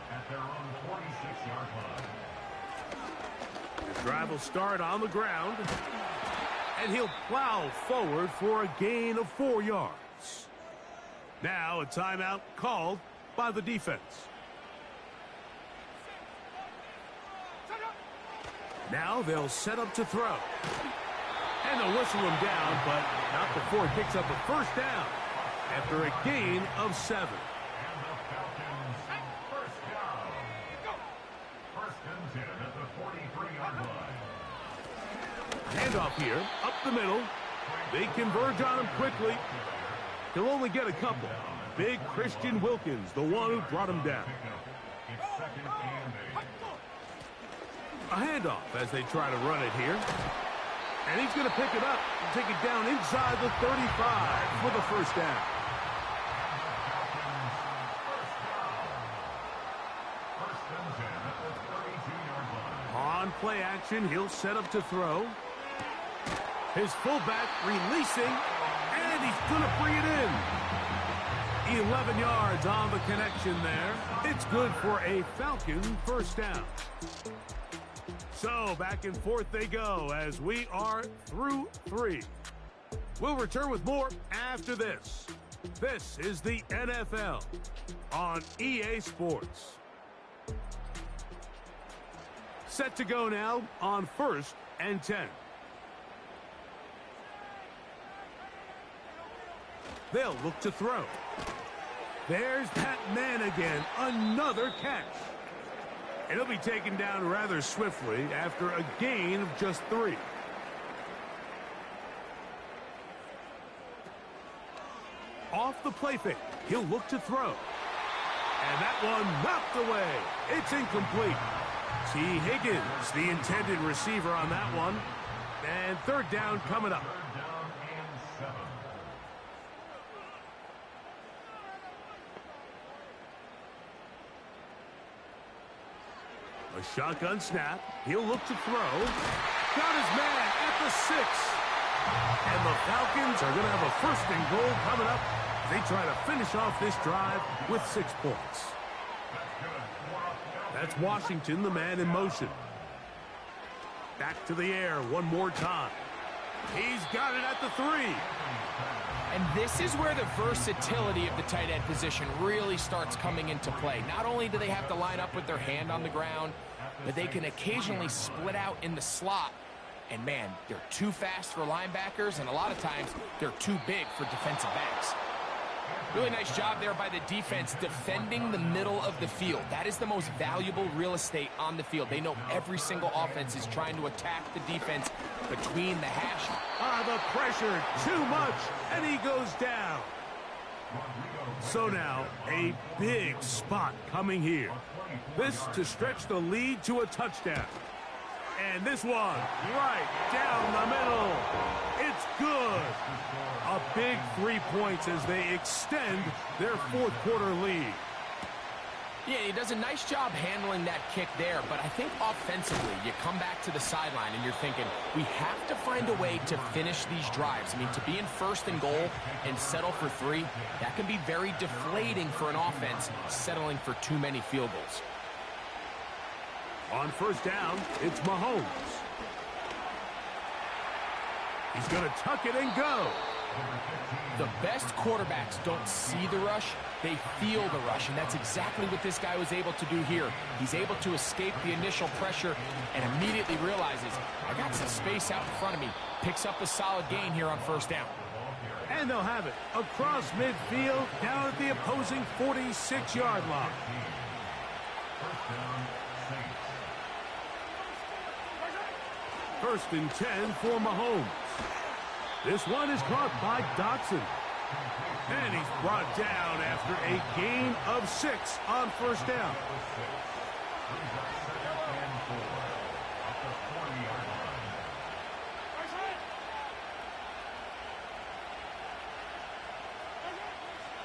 at their own 46-yard line. The drive will start on the ground. And he'll plow forward for a gain of 4 yards. Now a timeout called by the defense. Now they'll set up to throw. And they'll whistle him down, but not before he picks up a first down after a gain of 7. And the Falcons first down. First and 10 at the 43-yard line. Handoff here, up the middle. They converge on him quickly. He'll only get a couple. Big Christian Wilkins, the one who brought him down. It's second and 8. A handoff as they try to run it here. And he's going to pick it up and take it down inside the 35 for the first down. First and 10 at the 32-yard line. On play action, he'll set up to throw. His fullback releasing, and he's going to bring it in. 11 yards on the connection there. It's good for a Falcon first down. So back and forth they go as we are through 3. We'll return with more after this. This is the NFL on EA Sports. Set to go now on first and 10. They'll look to throw. There's that man again, another catch. And he'll be taken down rather swiftly after a gain of just 3. Off the play fake, he'll look to throw. And that one knocked away. It's incomplete. T. Higgins, the intended receiver on that one. And third down coming up. Third down and 7. A shotgun snap. He'll look to throw. Got his man at the 6. And the Falcons are going to have a first and goal coming up. They try to finish off this drive with 6 points. That's Washington, the man in motion. Back to the air one more time. He's got it at the 3. And this is where the versatility of the tight end position really starts coming into play. Not only do they have to line up with their hand on the ground, but they can occasionally split out in the slot. And man, they're too fast for linebackers, and a lot of times they're too big for defensive backs. Really nice job there by the defense defending the middle of the field. That is the most valuable real estate on the field. They know every single offense is trying to attack the defense between the hash. The pressure, too much, and he goes down. So now, a big spot coming here. This to stretch the lead to a touchdown. And this one, right down the middle. It's good. A big 3 points as they extend their fourth quarter lead. Yeah, he does a nice job handling that kick there, but I think offensively, you come back to the sideline and you're thinking, we have to find a way to finish these drives. I mean, to be in first and goal and settle for 3, that can be very deflating for an offense settling for too many field goals. On first down, it's Mahomes. He's going to tuck it and go. The best quarterbacks don't see the rush, they feel the rush, and that's exactly what this guy was able to do here. He's able to escape the initial pressure and immediately realizes, I got some space out in front of me. Picks up a solid gain here on first down. And they'll have it across midfield, down at the opposing 46-yard line. First and 10 for Mahomes. This one is caught by Dotson. And he's brought down after a gain of 6 on first down.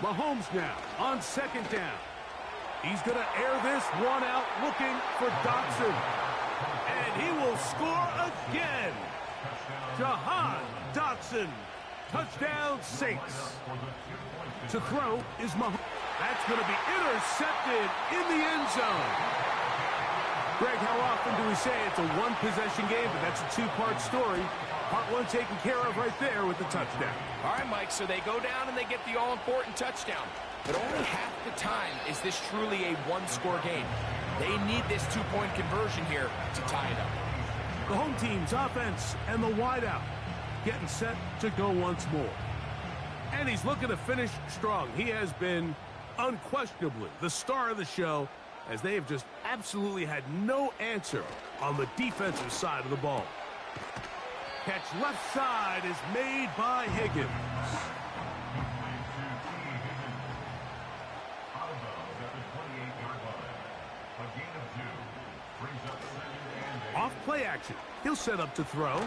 Mahomes now on second down. He's going to air this one out looking for Dotson. And he will score again. Jahan Dotson. Touchdown Saints. To throw is Mahomes. That's going to be intercepted in the end zone. Greg, how often do we say it's a one-possession game, but that's a two-part story? Part one taken care of right there with the touchdown. All right, Mike, so they go down and they get the all-important touchdown. But only half the time is this truly a one-score game. They need this two-point conversion here to tie it up. The home team's offense and the wideout getting set to go once more. And he's looking to finish strong. He has been unquestionably the star of the show, as they have just absolutely had no answer on the defensive side of the ball. Catch left side is made by Higgins. Off play action. He'll set up to throw.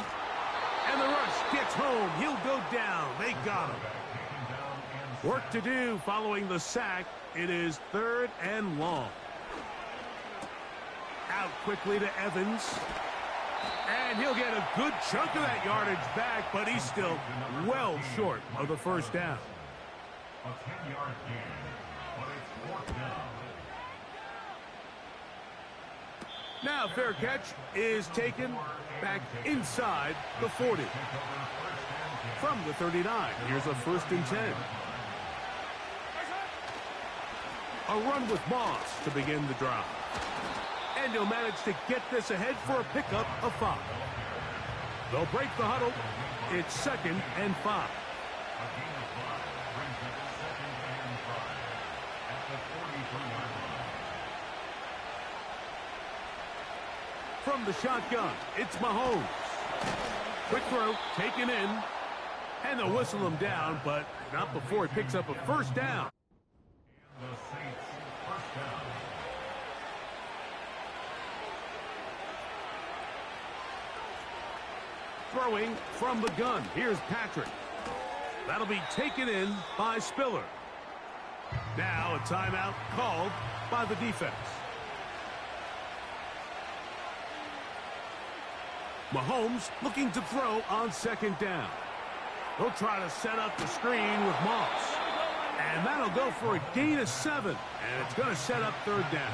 And the rush gets home. He'll go down. They got him. Work to do following the sack. It is 3rd and long. Out quickly to Evans. And he'll get a good chunk of that yardage back, but he's still well short of the first down. A 10-yard gain, but it's 4th down. Now fair catch is taken back inside the 40. From the 39, here's a 1st and 10. A run with Moss to begin the drive. And he'll manage to get this ahead for a pickup of 5. They'll break the huddle. It's 2nd and 5. From the shotgun, it's Mahomes. Quick throw, taken in. And they'll whistle him down, but not before he picks up a first down. The Saints first down. Throwing from the gun. Here's Patrick. That'll be taken in by Spiller. Now a timeout called by the defense. Mahomes looking to throw on 2nd down. He'll try to set up the screen with Moss. And that'll go for a gain of 7. And it's going to set up 3rd down.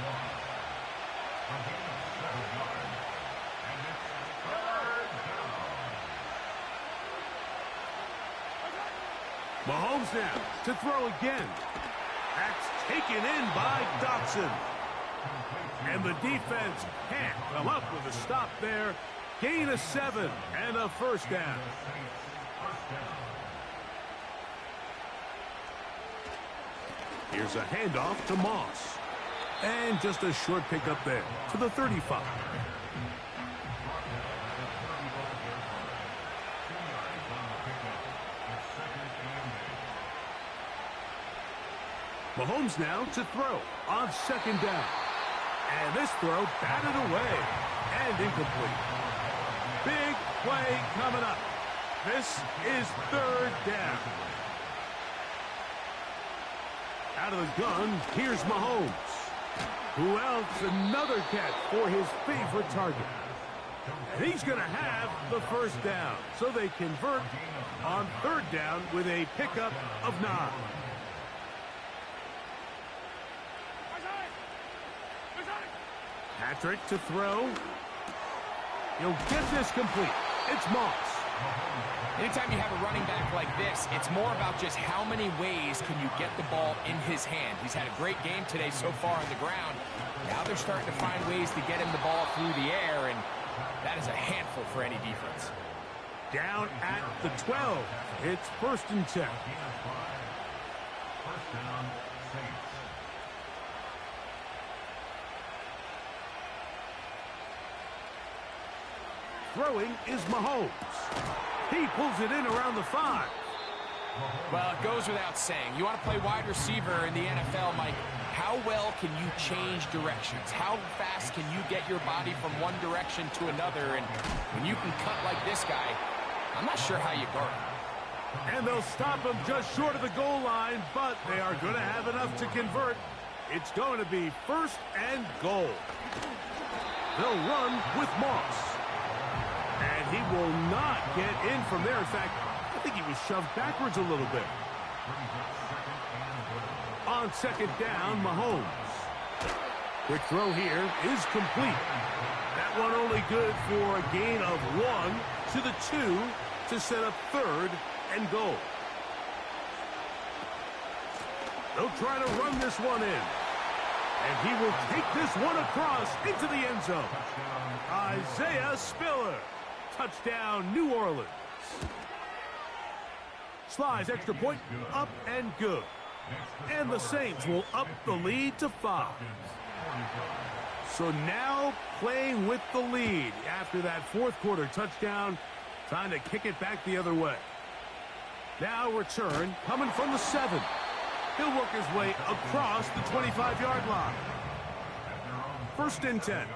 Mahomes now to throw again. That's taken in by Dotson. And the defense can't come up with a stop there. Gain of 7 and a first down. Here's a handoff to Moss. And just a short pickup there to the 35. Mahomes now to throw on 2nd down. And this throw batted away and incomplete. Big play coming up. This is 3rd down. Out of the gun, here's Mahomes. Who else? Another catch for his favorite target. And he's going to have the first down. So they convert on third down with a pickup of 9. Patrick to throw. He'll get this complete. It's Moss. Anytime you have a running back like this, it's more about just how many ways can you get the ball in his hand. He's had a great game today so far on the ground. Now they're starting to find ways to get him the ball through the air, and that is a handful for any defense. Down at the 12. It's 1st and 10. First down, Saints. Throwing is Mahomes. He pulls it in around the 5. Well, it goes without saying. You want to play wide receiver in the NFL, Mike. How well can you change directions? How fast can you get your body from one direction to another? And when you can cut like this guy, I'm not sure how you guard him. And they'll stop him just short of the goal line, but they are going to have enough to convert. It's going to be 1st and goal. They'll run with Moss. And he will not get in from there. In fact, I think he was shoved backwards a little bit. On 2nd down, Mahomes. Quick throw here is complete. That one only good for a gain of 1 to the 2 to set up 3rd and goal. They'll try to run this one in. And he will take this one across into the end zone. Isaiah Spiller. Touchdown, New Orleans. Slides extra point, up and good. And the Saints will up the lead to 5. So now playing with the lead after that 4th quarter touchdown. Time to kick it back the other way. Now return coming from the 7. He'll work his way across the 25-yard line. 1st and 10.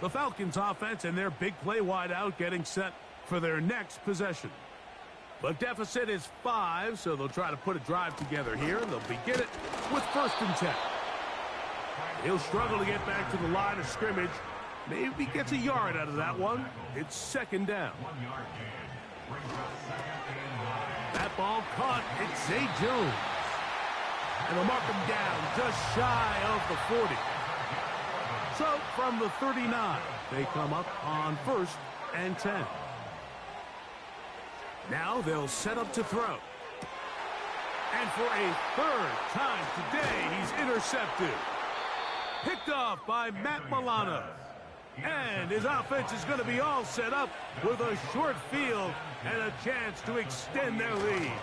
The Falcons offense and their big play wideout getting set for their next possession. The deficit is 5, so they'll try to put a drive together here. They'll begin it with 1st and 10. He'll struggle to get back to the line of scrimmage. Maybe gets a yard out of that one. It's 2nd down. That ball caught. It's Zay Jones. And they'll mark him down just shy of the 40. So from the 39, they come up on 1st and 10. Now they'll set up to throw. And for a 3rd time today, he's intercepted. Picked off by Matt Milano. And his offense is going to be all set up with a short field and a chance to extend their lead.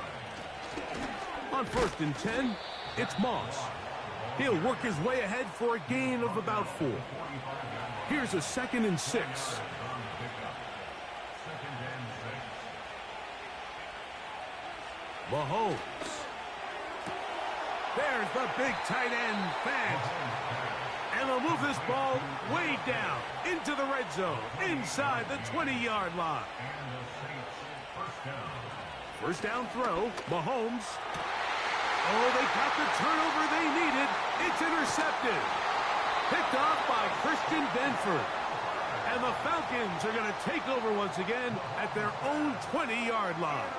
On 1st and 10, it's Moss. He'll work his way ahead for a gain of about 4. Here's a 2nd and 6. Mahomes. There's the big tight end, Fant. And they'll move this ball way down into the red zone, inside the 20-yard line. First down throw, Mahomes. Oh, they got the turnover they needed. It's intercepted. Picked off by Christian Benford. And the Falcons are going to take over once again at their own 20-yard line.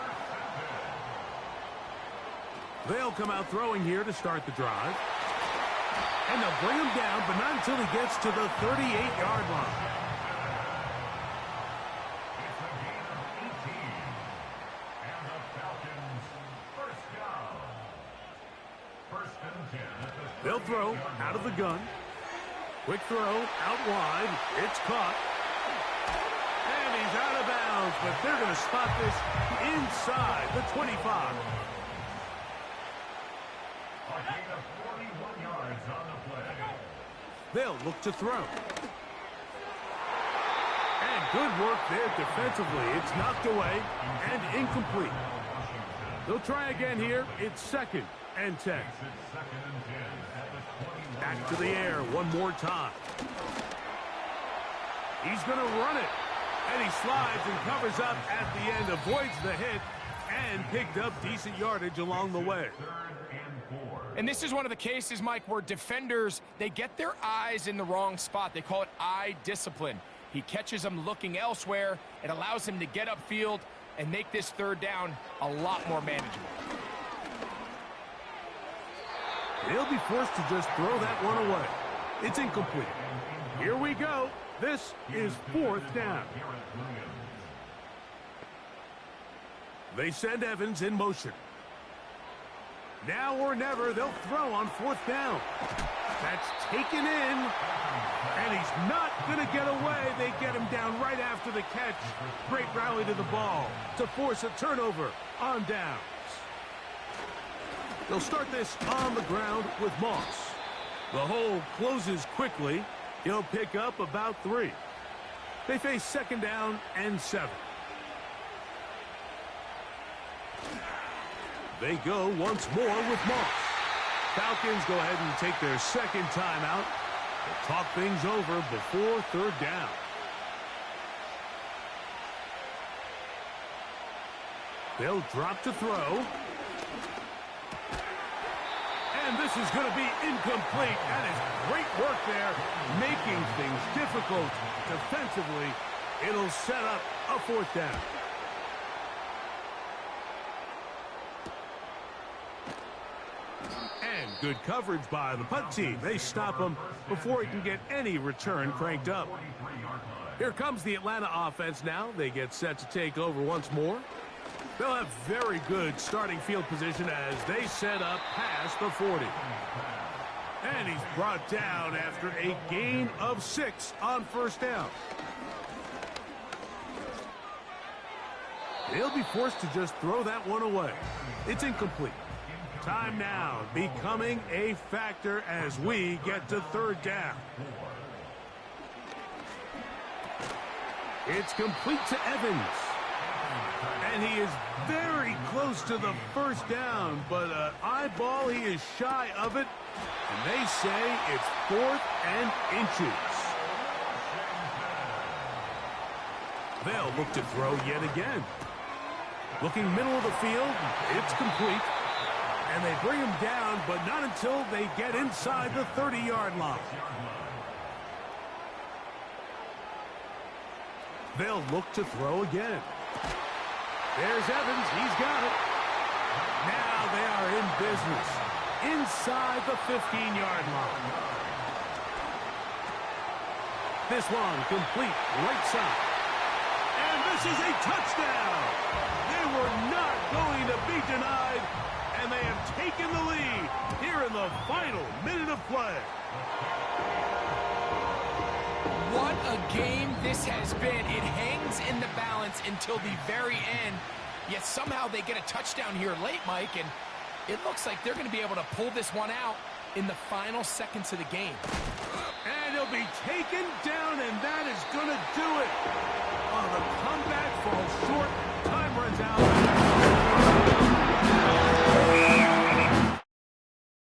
They'll come out throwing here to start the drive. And they'll bring him down, but not until he gets to the 38-yard line. They'll throw out of the gun. Quick throw out wide. It's caught. And he's out of bounds, but they're going to spot this inside the 25. They'll look to throw. And good work there defensively. It's knocked away and incomplete. They'll try again here. It's 2nd and 10. Back to the air one more time. He's going to run it. And he slides and covers up at the end, avoids the hit, and picked up decent yardage along the way. 3rd and 4. And this is one of the cases, Mike, where defenders, they get their eyes in the wrong spot. They call it eye discipline. He catches them looking elsewhere. It allows him to get upfield and make this third down a lot more manageable. He'll be forced to just throw that one away. It's incomplete. Here we go. This is fourth down. They send Evans in motion. Now or never, they'll throw on fourth down. That's taken in, and he's not going to get away. They get him down right after the catch. Great rally to the ball to force a turnover on downs. They'll start this on the ground with Moss. The hole closes quickly. He'll pick up about 3. They face second down and 7. They go once more with Moss. Falcons go ahead and take their second timeout. They'll talk things over before third down. They'll drop to throw. And this is going to be incomplete. That is great work there, making things difficult defensively. It'll set up a fourth down. And good coverage by the punt team. They stop him before he can get any return cranked up. Here comes the Atlanta offense now. They get set to take over once more. They'll have very good starting field position as they set up past the 40. And he's brought down after a gain of 6 on first down. They'll be forced to just throw that one away. It's incomplete. Time now becoming a factor as we get to third down. It's complete to Evans. And he is very close to the first down, but an eyeball, he is shy of it. And they say it's 4th and inches. They'll look to throw yet again. Looking middle of the field, it's complete. And they bring him down, but not until they get inside the 30-yard line. They'll look to throw again. There's Evans. He's got it. Now they are in business inside the 15-yard line. This one complete right side. And this is a touchdown. They were not going to be denied, and they have taken the lead here in the final minute of play. What a game this has been. It hangs in the balance until the very end, yet somehow they get a touchdown here late, Mike, and it looks like they're going to be able to pull this one out in the final seconds of the game. And he'll be taken down, and that is going to do it. Oh, the comeback falls short